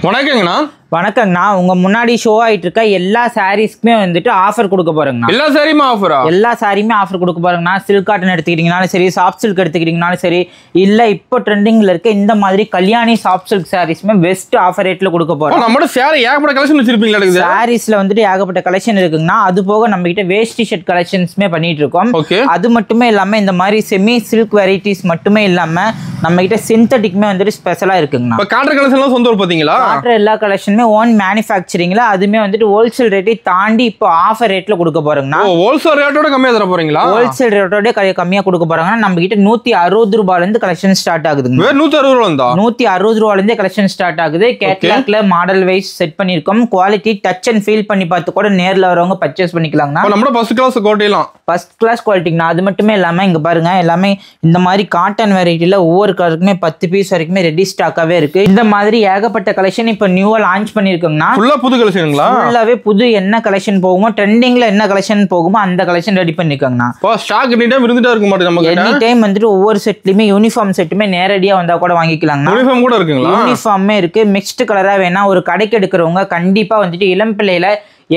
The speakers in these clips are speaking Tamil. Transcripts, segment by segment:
வணக்கங்கண்ணா. வணக்கங்கண்ணா. உங்க முன்னாடி ஷோ ஆயிட்டு இருக்க எல்லா சாரீஸ்க்குமே வந்துட்டு ஆஃபர் கொடுக்க போறேங்கண்ணா. எல்லா சாரியுமே ஆஃபரா? எல்லா சாரியுமே ஆஃபர் கொடுக்க போறேங்கண்ணா. சில்க் காட்டன் எடுத்துக்கிட்டீங்கனாலும் சரி, சாஃப்ட் சில்க் எடுத்துக்கிட்டீங்கனாலும் சரி, இல்ல இப்போ ட்ரெண்டிங்ல இருக்க இந்த மாதிரி கல்யாணி சாஃப்ட் சில்க் சாரீஸ்மே பெஸ்ட் ஆஃபர் ரேட்ல கொடுக்க போறோம். நம்ம சாரி ஏகப்பட்ட கலெக்ஷன் வச்சிருப்பீங்களா? சாரீஸ்ல வந்துட்டு ஏகப்பட்ட கலெக்ஷன் இருக்குங்கண்ணா. அது போக நம்ம கிட்ட வேஷ்டி ஷர்ட் கலெக்ஷன்ஸ்மே பண்ணிட்டு இருக்கோம். அது மட்டுமே இல்லாம இந்த மாதிரி செமி சில்க் வெரைட்டிஸ் மட்டுமே இல்லாம நம்ம கிட்ட சிந்தட்டிக்மே வந்துட்டு ஸ்பெஷலா இருக்குங்கண்ணா. காட்டன் கலெக்ஷன்லாம் சொந்த ஊர் பாத்தீங்களா? காட்டன் எல்லா கலெக்ஷனுமே ஓன் மேனுஃபேக்சரிங்ல, அதுமே வந்துட்டு ஹோல்சேல் ரேட்டை தாண்டி இப்போ ஆஃபர் ரேட்ல கொடுக்க போறோம்னா. ஹோல்சேல் ரேட்டோட கம்மியா தர போறீங்களா? ஹோல்சேல் ரேட்டோட கம்மியா கொடுக்க போறாங்க. நம்ம கிட்ட 160 ரூபாயில இருந்து கலெக்ஷன் ஸ்டார்ட் ஆகுதுங்க. 160 ரூபாயில இருந்தா 160 ரூபாயில இருந்து கலெக்ஷன் ஸ்டார்ட் ஆகுது. கேட்டலாக்ல மாடல் வைஸ் செட் பண்ணிருக்கோம். குவாலிட்டி டச் அண்ட் ஃபீல் பண்ணி பார்த்து கூட நேர்ல வரவங்க பர்ச்சேஸ் பண்ணிக்கலாம்னா. நம்ம ஃபர்ஸ்ட் கிளாஸ் குவாலிட்டிலாம் ஃபர்ஸ்ட் கிளாஸ் குவாலிட்டிங்கண்ணா. அது மட்டுமே இல்லாம இங்க பாருங்க, எல்லாமே இந்த மாதிரி காட்டன் வெரைட்டில ஒவ்வொரு கலருக்குமே 10 பீஸ் வரைக்குமே ரெடி ஸ்டாக்காவே இருக்கு. இந்த மாதிரி ஏகப்பட்ட கலெக்ஷன் இப்போ நியூவா லான்ச் பண்ணிருக்கோம்னா. ஃபுல்லா புது கலெக்ஷனுங்களா? ஃபுல்லாவே புது என்ன கலெக்ஷன் போகுமோ, ட்ரெண்டிங்ல என்ன கலெக்ஷன் போகுமோ அந்த கலெக்ஷன் ரெடி பண்ணிருக்காங்கண்ணா. ஸ்டாக் எனி டைம் இருந்துட்டே இருக்க மாட்டேங்குது நமக்கு. எனி டைம் வந்துட்டு ஒவ்வொரு செட்லயுமே யூனிஃபார்ம் செட்டுமே நேரடியா வந்தா கூட வாங்கிக்கலாங்கண்ணா. யூனிஃபார்ம் கூட இருக்குங்களா? யூனிஃபார்மே இருக்கு. மிக்ஸ்டு கலரா வேணா ஒரு கடைக்கு எடுக்கிறவங்க கண்டிப்பா வந்துட்டு இளம் பிள்ளையில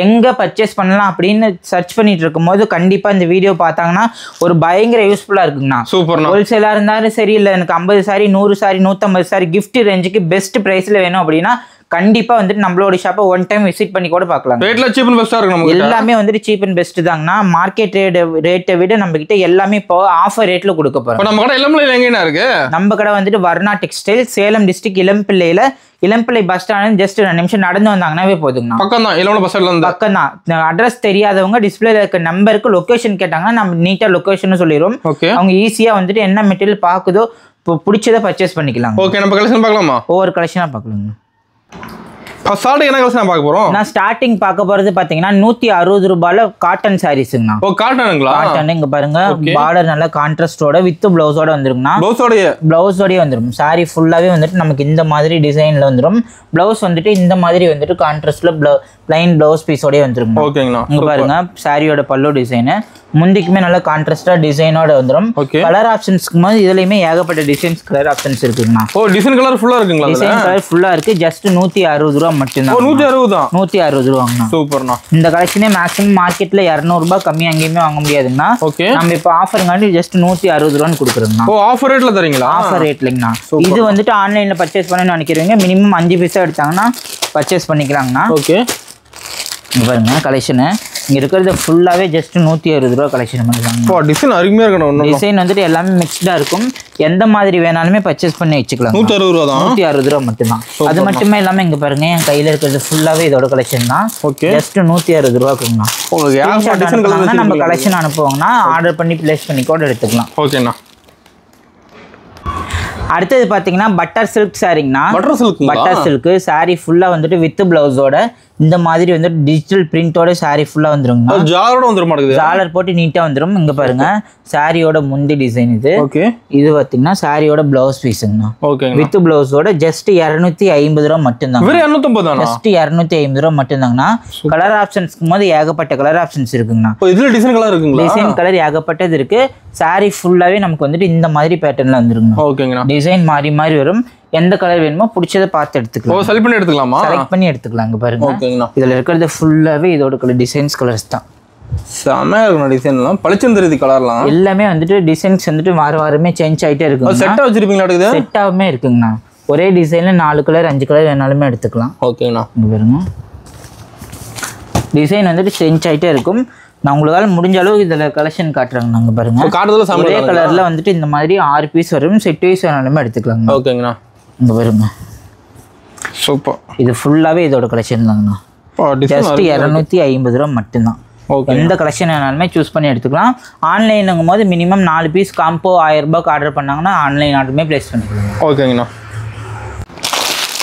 எங்க பர்ச்சேஸ் பண்ணலாம் அப்படின்னு சர்ச் பண்ணிட்டு இருக்கும் போது கண்டிப்பா இந்த வீடியோ பார்த்தாங்கன்னா ஒரு பயங்கர யூஸ்ஃபுல்லா இருக்குங்கண்ணா. சூப்பர். ஹோல்சேலா இருந்தாலும் சரி, இல்ல எனக்கு 50 சாரி 100 சாரி 150 சாரி கிஃப்ட் ரேஞ்சுக்கு பெஸ்ட் பிரைஸ்ல வேணும் அப்படின்னா கண்டிப்பா வந்துட்டு நம்மளோட ஷாப்பை ஒன் டைம் விசிட் பண்ணி கூட பார்க்கலாம். ரேட்ல சீப் அண்ட் பெஸ்டா இருக்கு. நமக்கு எல்லாமே வந்துட்டு சீப் அண்ட் பெஸ்ட் தாங்கண்ணா. மார்க்கெட் ரேட்டை விட நம்ம கிட்ட எல்லாமே இப்போ ஆஃபர் ரேட்ல கொடுக்க போறோம். நம்ம கடை இளம்பிள்ளையில எங்கேனா இருக்கு? நம்ம கடை வந்துட்டு வர்ணா டெக்ஸ்டைல், சேலம் டிஸ்ட்ரிக்ட், இளம்பிள்ளையில. இளம்பிள்ளை பஸ் ஸ்டாண்ட் ஜஸ்ட் 2 நிமிஷம் நடந்து வந்தாங்கன்னாவே போதுங்கண்ணா. பக்கம் தான். இளம்பிள்ளை பஸ் ஸ்டாண்ட்ல இருந்து பக்கம் தான். அட்ரஸ் தெரியாதவங்க டிஸ்பிளேல இருக்க நம்பருக்கு லொகேஷன் கேட்டாங்கன்னா நம்ம நீட்டா லொகேஷன் சொல்லிடுவோம். அவங்க ஈஸியா வந்துட்டு என்ன மெட்டீரியல் பாக்குதோ பிடிச்சதை பர்ச்சேஸ் பண்ணிக்கலாம். ஓகே, நம்ம கலெக்ஷன் பார்க்கலாமா? ஒவ்வொரு கலெக்ஷனா பார்க்கலாங்க. ஸ்டார்டிங் என்ன கலெக்ஷன் பார்க்க போறோம்? நான் ஸ்டார்டிங் பார்க்க போறது பாத்தீங்கன்னா 160 ரூபாயில காட்டன் சாரீஸ்ங்கண்ணா. ஓ, காட்டனுங்களா? காட்டன். இங்க பாருங்க, பார்டர் நல்ல கான்ட்ராஸ்டோட வித் பிளவுஸோட வந்துருங்கண்ணா. பிளவுஸோடய வந்துரும். சாரி ஃபுல்லாவே வந்துட்டு நமக்கு இந்த மாதிரி டிசைன்ல வந்துரும். பிளவுஸ் வந்துட்டு இந்த மாதிரி வந்துட்டு கான்ட்ராஸ்ட்ல பிளைன் பிளவுஸ் பீஸோடய வந்துரும். ஓகேங்கண்ணா. இங்க பாருங்க, சாரியோட பல்லு டிசைன் முந்திக்குமே நல்ல கான்ட்ராஸ்டா டிசைனோட வந்துரும். கலர் ஆப்ஷன்ஸ்க்கு போது இதுலயுமே ஏகப்பட்ட டிசைன்ஸ் கலர் ஆப்ஷன்ஸ் இருக்குங்கண்ணா. ஓ, டிசைன் கலர் ஃபுல்லா இருக்குங்களா? டிசைன் கலர் ஃபுல்லா இருக்கு. ஜஸ்ட் 160 ரூபா மட்டும்தான். 160 தான். 160 ரூபாங்கண்ணா. சூப்பர்ண்ணா. இந்த கலெக்ஷனே மேக்ஸிமம் மார்க்கெட்ல 200 ரூபாய் கம்மி எங்கேயுமே வாங்க முடியாதுங்கண்ணா. நம்ம இப்ப ஆஃபருங்காண்டி ஜஸ்ட் 160 ரூபான்னு கொடுக்குறோங்கண்ணா. ஓ, ஆஃபர் ரேட்ல தரீங்களா? ஆஃபர் ரேட்லங்கண்ணா. இது வந்துட்டு ஆன்லைன்ல பர்ச்சேஸ் பண்ணணும்னு நினைக்கிறவங்க மினிமம் 5 பீஸா எடுத்தாங்கன்னா பர்ச்சேஸ் பண்ணிக்கலாங்கண்ணா. ஓகே, இங்க பாருங்க கலெக்ஷனு. இங்க இருக்கிறது ஃபுல்லாவே ஜஸ்ட் 160 ரூபா கலெக்ஷன் பண்ணிக்கலாங்க. டிசைன் அருமையா இருக்கணும். டிசைன் வந்துட்டு எல்லாமே மிக்ஸ்டா இருக்கும். எந்த மாதிரி வேணாலுமே பர்ச்சேஸ் பண்ணி வச்சுக்கலாம். 160 ரூபா தான். 160 ரூபா மட்டும்தான். அது மட்டுமே இல்லாம இங்க பாருங்க, என் கையில இருக்கிறது ஃபுல்லாவே இதோட கலெக்ஷன் தான். ஜஸ்ட் 160 ரூபாய்க்குங்கண்ணா. நம்ம கலெக்ஷன் அனுப்புவாங்கன்னா ஆர்டர் பண்ணி பிளேஸ் பண்ணி கூட எடுத்துக்கலாம். ஓகேண்ணா. அடுத்தது பாத்தீங்கன்னா பட்டர் சில்க் சாரிங்கண்ணா. பட்டர் சில்க் சாரி ஃபுல்லா வந்துட்டு வித் பிளவுஸோட இந்த மாதிரி வந்துட்டு டிஜிட்டல் பிரிண்டோட சாரி ஃபுல்லா வந்துருங்க. ஜாலரோட வந்துரும் மாட்டேங்குது. ஜாலர் போட்டு நீட்டா வந்துரும். இங்க பாருங்க, சாரியோட முந்தி டிசைன் இது. ஓகே, இது பாத்தீங்கன்னா சாரியோட பிளவுஸ் பீஸ்ங்கண்ணா. ஓகே, வித் பிளவுஸோட ஜஸ்ட் 250 ரூபா மட்டும்தான். வெறும் 250 தானா? ஜஸ்ட் 250 ரூபா மட்டும்தாங்கண்ணா. கலர் ஆப்ஷன்ஸ்க்கு போது ஏகப்பட்ட கலர் ஆப்ஷன்ஸ் இருக்குங்கண்ணா. இதுல டிசைன் கலர் இருக்குங்களா? டிசைன் கலர் ஏகப்பட்டது இருக்கு. சாரி ஃபுல்லாவே நமக்கு வந்துட்டு இந்த மாதிரி பேட்டர்ன்ல வந்துருங்க. ஓகேங்கண்ணா. டிசைன் மாறி மாறி வரும். எந்த கலர் வேணுமோ பிடிச்சதை பார்த்து எடுத்துக்கலாம். ஓ, செலக்ட் பண்ணி எடுத்துக்கலாமா? செலக்ட் பண்ணி எடுத்துக்கலாம். இங்க பாருங்க, ஓகேங்கண்ணா. இதுல இருக்கிறது ஃபுல்லாவே இதோட கலர் டிசைன்ஸ் கலர்ஸ் தான். செமையா இருக்கும். டிசைன்லாம் பளிச்சுன்னு தெரியுது. கலர்லாம் எல்லாமே வந்துட்டு டிசைன்ஸ் வந்துட்டு வாரமே சேஞ்ச் ஆயிட்டே இருக்கு. செட்டா வச்சிருப்பீங்களா? செட்டாவுமே இருக்குங்கண்ணா. ஒரே டிசைன்ல 4 கலர் 5 கலர் வேணாலுமே எடுத்துக்கலாம். ஓகேங்கண்ணா. இங்க பாருங்க, டிசைன் வந்துட்டு சேஞ்ச் ஆயிட்டே இருக்கும். நான் உங்களால முடிஞ்ச அளவுக்கு இதுல கலெக்ஷன் காட்டுறாங்க. நாங்க பாருங்க, ஒரே கலர்ல வந்துட்டு இந்த மாதிரி 6 பீஸ் வரும். செட் வைஸ் வேணாலுமே எடுத்துக்கலாம். ஓகேங்கண்ணா. இங்க பாருங்க, சூப்பர். இது ஃபுல்லாவே இதோட கலெக்ஷன் தாங்கண்ணா. ஜஸ்ட் 250 ரூபா மட்டும்தான். எந்த கலெக்ஷன் வேணாலுமே சூஸ் பண்ணி எடுத்துக்கலாம். ஆன்லைனுங்கும் போது மினிமம் 4 பீஸ் காம்போ 1000 ரூபாய்க்கு ஆர்டர் பண்ணாங்கன்னா ஆன்லைன் ஆர்டருமே பிளேஸ் பண்ணிக்கலாம். ஓகேங்கண்ணா.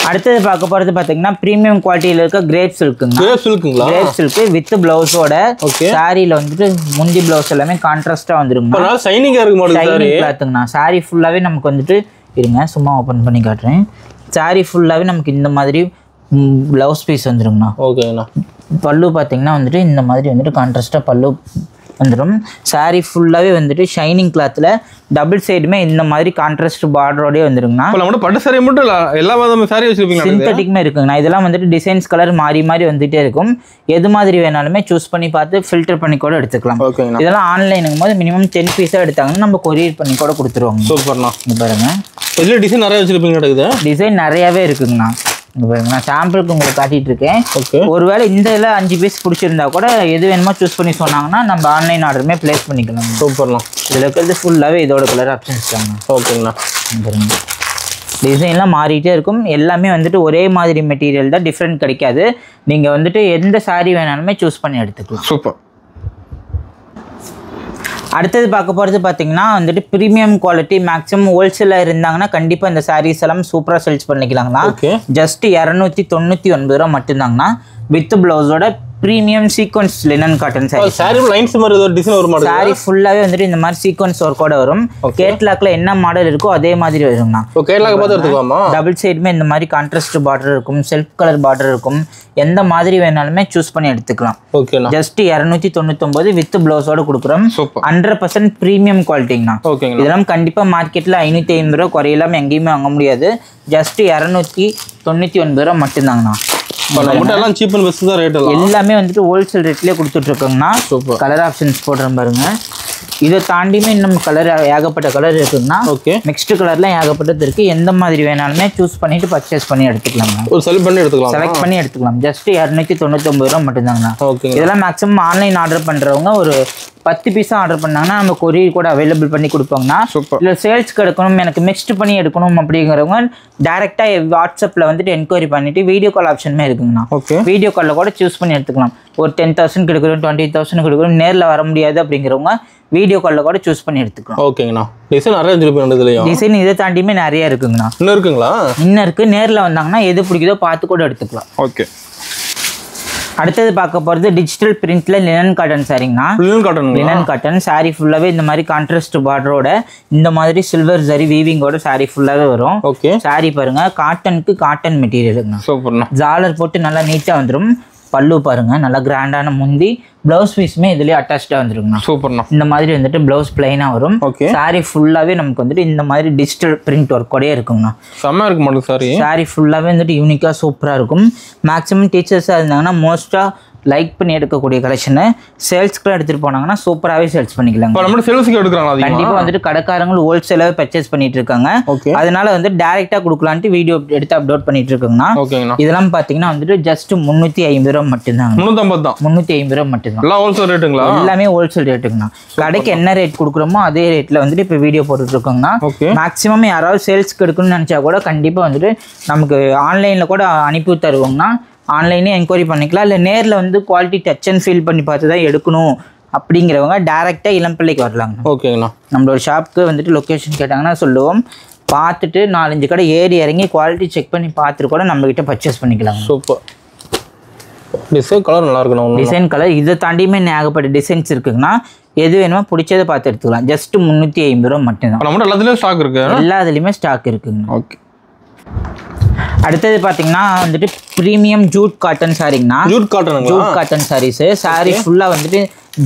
அடுத்தது பார்க்க போறது பாத்தீங்கன்னா பிரீமியம் குவாலிட்டியில இருக்க கிரேப் சில்க்குங்க. கிரேப் சில்க் வித் பிளவுஸோட சாரியில வந்துட்டு முந்தி பிளவுஸ் எல்லாமே கான்ட்ராஸ்டா வந்துருங்க. ஷைனிங்கா இருக்கு மாடல். ஷைனிங் கிளாத்ங்கண்ணா. சாரி ஃபுல்லாவே நமக்கு வந்துட்டு இருங்க சும்மா ஓபன் பண்ணி காட்டுறேன். சாரி ஃபுல்லாவே நமக்கு இந்த மாதிரி பிளவுஸ் பீஸ் வந்துருங்கண்ணா. ஓகேங்கண்ணா. பல்லு பாத்தீங்கன்னா வந்துட்டு இந்த மாதிரி வந்துட்டு கான்ட்ராஸ்டா பல்லு வந்துடும். சாரி ஃபுல்லாகவே வந்துட்டு ஷைனிங் கிளாத்தில் டபுள் சைடுமே இந்த மாதிரி கான்ட்ராஸ்ட் பார்டரோடய வந்துருங்கண்ணா. நம்மளோட பட்டு சாரி மட்டும் எல்லா விதமான சாரி வச்சிருப்பீங்க. சிந்தட்டிக்குமே இருக்குங்கண்ணா. இதெல்லாம் வந்துட்டு டிசைன்ஸ் கலர் மாறி மாறி வந்துகிட்டே இருக்கும். எது மாதிரி வேணாலுமே சூஸ் பண்ணி பார்த்து ஃபில்டர் பண்ணி கூட எடுத்துக்கலாம். இதெல்லாம் ஆன்லைனுங்கும் போது மினிமம் 10 பீஸாக எடுத்தாங்கன்னா நம்ம கொரியர் பண்ணி கூட கொடுத்துருவாங்க. சூப்பர்ண்ணா. பாருங்க இதில் டிசைன் நிறைய வச்சிருப்பீங்க. டிசைன் நிறையாவே இருக்குங்கண்ணா. நான் சாம்பிளுக்கு உங்களுக்கு காட்டிட்டு இருக்கேன். ஒருவேளை இந்த இதில் 5 பீஸ் பிடிச்சிருந்தா கூட எது வேணுமோ சூஸ் பண்ணி சொன்னாங்கன்னா நம்ம ஆன்லைன் ஆர்டருமே பிளேஸ் பண்ணிக்கலாம். சூப்பர்ண்ணா. இதில் இருக்கிறது ஃபுல்லாகவே இதோட கலர் ஆப்ஷன்ஸ் தாங்க. ஓகேங்கண்ணா. டிசைன்லாம் மாறிட்டே இருக்கும். எல்லாமே வந்துட்டு ஒரே மாதிரி மெட்டீரியல் தான், டிஃப்ரெண்ட் கிடைக்காது. நீங்கள் வந்துட்டு எந்த சாரீ வேணாலுமே சூஸ் பண்ணி எடுத்துக்கலாம். சூப்பர். அடுத்தது பார்க்க போகிறது பார்த்தீங்கன்னா வந்துட்டு ப்ரீமியம் குவாலிட்டி மேக்ஸிமம் ஹோல்சேலாக இருந்தாங்கன்னா கண்டிப்பாக இந்த சாரீஸ் எல்லாம் சூப்பராக சேல்ஸ் பண்ணிக்கலாங்கண்ணா. ஜஸ்ட் 299 ரூபா மட்டும்தாங்கண்ணா. வித் பிளவுஸோட premium sequins linen cotton sari. Sari lines மாதிரி ஒரு டிசைன் வரும். சாரி ஃபுல்லாவே வந்துட்டு இந்த மாதிரி சீக்வன்ஸ் ஒர்க்கோட வரும். கேட்லாக்ல என்ன மாடல் இருக்கோ அதே மாதிரி வரும்ண்ணா. கேட்லாக் பார்த்து எடுத்துக்கலாமா? டபுள் சைடுமே இந்த மாதிரி கான்ட்ராஸ்ட் பார்டர் இருக்கும், செல்ஃப் கலர் பார்டர் இருக்கும். எந்த மாதிரி வேணாலுமே சூஸ் பண்ணி எடுத்துக்கலாம். ஓகேண்ணா. ஜஸ்ட் 299 வித் பிளவுஸோட கொடுக்குறோம். 100% ப்ரீமியம் குவாலிட்டிங்கண்ணா. இதெல்லாம் கண்டிப்பா மார்க்கெட்ல 550 ரூபா குறையெல்லாம் எங்கேயுமே வாங்க முடியாது. ஜஸ்ட் 299 ரூபா மட்டும்தாங்கண்ணா. எல்லாமே வந்துட்டு ஹோல்சேல் ரேட்லயே கொடுத்துட்டு இருக்கோங்கண்ணா. கலர் ஆப்ஷன்ஸ் போடுறேன் பாருங்க. இதை தாண்டியுமே இன்னும் கலர் ஏகப்பட்ட கலர் இருக்குங்கண்ணா. மிக்ஸ்டு கலர்லாம் ஏகப்பட்டது இருக்கு. எந்த மாதிரி வேணாலுமே சூஸ் பண்ணிட்டு பர்ச்சேஸ் பண்ணி எடுத்துக்கலாம். செலக்ட் பண்ணி எடுத்துக்கலாம். ஜஸ்ட் 299 ரூபா மட்டும்தாங்கண்ணா. இதெல்லாம் மேக்ஸிமம் ஆன்லைன் ஆர்டர் பண்றவங்க ஒரு 10 பீஸா ஆர்டர் பண்ணாங்கன்னா நம்ம கொரியர் கூட அவைலபிள் பண்ணி கொடுப்பாங்கண்ணா. இல்லை சேல்ஸ்க்கு எடுக்கணும், எனக்கு மிக்ஸ்டு பண்ணி எடுக்கணும் அப்படிங்கிறவங்க டைரக்டா வாட்ஸ்அப்ல வந்துட்டு என்கொயரி பண்ணிட்டு வீடியோ கால் ஆப்ஷனுமே இருக்குங்கண்ணா. வீடியோ காலில் கூட சூஸ் பண்ணி எடுத்துக்கலாம். ஒரு 10,000 கொடுக்குறோம், 20,000 கொடுக்குறோம், நேரில் வர முடியாது அப்படிங்கிறவங்க வீடியோ காலில் கூட சூஸ் பண்ணி எடுத்துக்கலாம். ஓகேங்கண்ணா. டிசைன் நிறைய டிசைன் இதை தாண்டியுமே நிறைய இருக்குங்கண்ணா. இன்னும் இருக்குங்களா? இன்னும் இருக்கு. நேரில் வந்தாங்கன்னா எது பிடிக்குதோ பார்த்து கூட எடுத்துக்கலாம். ஓகே. அடுத்தது பார்க்க போகிறது டிஜிட்டல் பிரிண்ட்ல லினன் காட்டன் சாரிங்கண்ணா. லினன் காட்டன் சாரி ஃபுல்லாவே இந்த மாதிரி கான்ட்ராஸ்ட் பார்டரோட இந்த மாதிரி சில்வர் ஜரி வீவிங்கோட சாரி ஃபுல்லாவே வரும். சாரி பாருங்க, காட்டனுக்கு காட்டன் மெட்டீரியலுங்கண்ணா. ஜாலர் போட்டு நல்லா நீட்டா வந்துடும். பல்லு பாருங்க, நல்லா கிராண்டான முந்தி. பிளவுஸ் பீஸுமே இதுலயே அட்டாச்சா வந்துருக்குண்ணா. சூப்பர்ண்ணா. இந்த மாதிரி வந்துட்டு பிளவுஸ் பிளைனா வரும். சாரி ஃபுல்லாவே நமக்கு வந்துட்டு இந்த மாதிரி டிஜிட்டல் பிரிண்ட் ஒர்க்கோடயே இருக்குங்கண்ணா. செம்ம இருக்கு மாடல் சாரி. சாரி ஃபுல்லாவே வந்துட்டு யூனிக்கா சூப்பரா இருக்கும். மேக்ஸிமம் டீச்சர்ஸா இருந்தாங்கன்னா மோஸ்டா லைக் பண்ணி எடுக்கக்கூடிய கலெக்ஷன். சேல்ஸ்க்குலாம் எடுத்துட்டு போனாங்கன்னா சூப்பராகவே சேல்ஸ் பண்ணிக்கலாம். கண்டிப்பா வந்துட்டு கடைக்காரங்களும் ஹோல்சேலாவே பர்ச்சேஸ் பண்ணிட்டு இருக்காங்க. அதனால வந்து டைரக்டா கொடுக்கலான்ட்டு வீடியோ எடுத்து அப்லோட் பண்ணிட்டு இருக்காங்கன்னா. இதெல்லாம் பாத்தீங்கன்னா வந்துட்டு ஜஸ்ட் 350 ரூபா மட்டும்தான். 350 ரூபா மட்டும்தான். எல்லாமே ஹோல்சேல் ரேட்டுங்கண்ணா. கடைக்கு என்ன ரேட் கொடுக்குறோமோ அதே ரேட்ல வந்துட்டு இப்போ வீடியோ போட்டுட்டு இருக்கோங்கண்ணா. மேக்ஸிமம் யாராவது சேல்ஸ்க்கு எடுக்கணும்னு நினைச்சா கூட கண்டிப்பா வந்துட்டு நமக்கு ஆன்லைன்ல கூட அனுப்பி தருவோங்கண்ணா. ஆன்லைனே என்கொயரி பண்ணிக்கலாம். இல்லை நேரில் வந்து குவாலிட்டி டச் அண்ட் ஃபீல் பண்ணி பார்த்து தான் எடுக்கணும் அப்படிங்கிறவங்க டேரெக்டாக இளம்பிள்ளைக்கு வரலாங்க. ஓகேங்கண்ணா. நம்மளோட ஷாப்புக்கு வந்துட்டு லொக்கேஷன் கேட்டாங்கன்னா சொல்லுவோம். பார்த்துட்டு 4-5 கடை ஏறி இறங்கி குவாலிட்டி செக் பண்ணி பார்த்துட்டு கூட நம்மகிட்ட பர்ச்சேஸ் பண்ணிக்கலாம். சூப்பர். டிசைன் கலர் நல்லா இருக்கணும். டிசைன் கலர் இதை தாண்டியுமே ஏகப்பட்ட டிசைன்ஸ் இருக்குங்கண்ணா. எது வேணுமோ பிடிச்சதை பார்த்து எடுத்துக்கலாம். ஜஸ்ட் 350 ரூபா மட்டும்தான். எல்லாத்துலேயும் ஸ்டாக் இருக்கு. எல்லாத்துலேயுமே ஸ்டாக் இருக்குங்க. ஓகே. அடுத்தது பாத்தீங்கன்னா வந்துட்டு பிரீமியம் ஜூட் காட்டன் சாரிங்கண்ணா. Jute cotton saris. சாரி ஃபுல்லா வந்துட்டு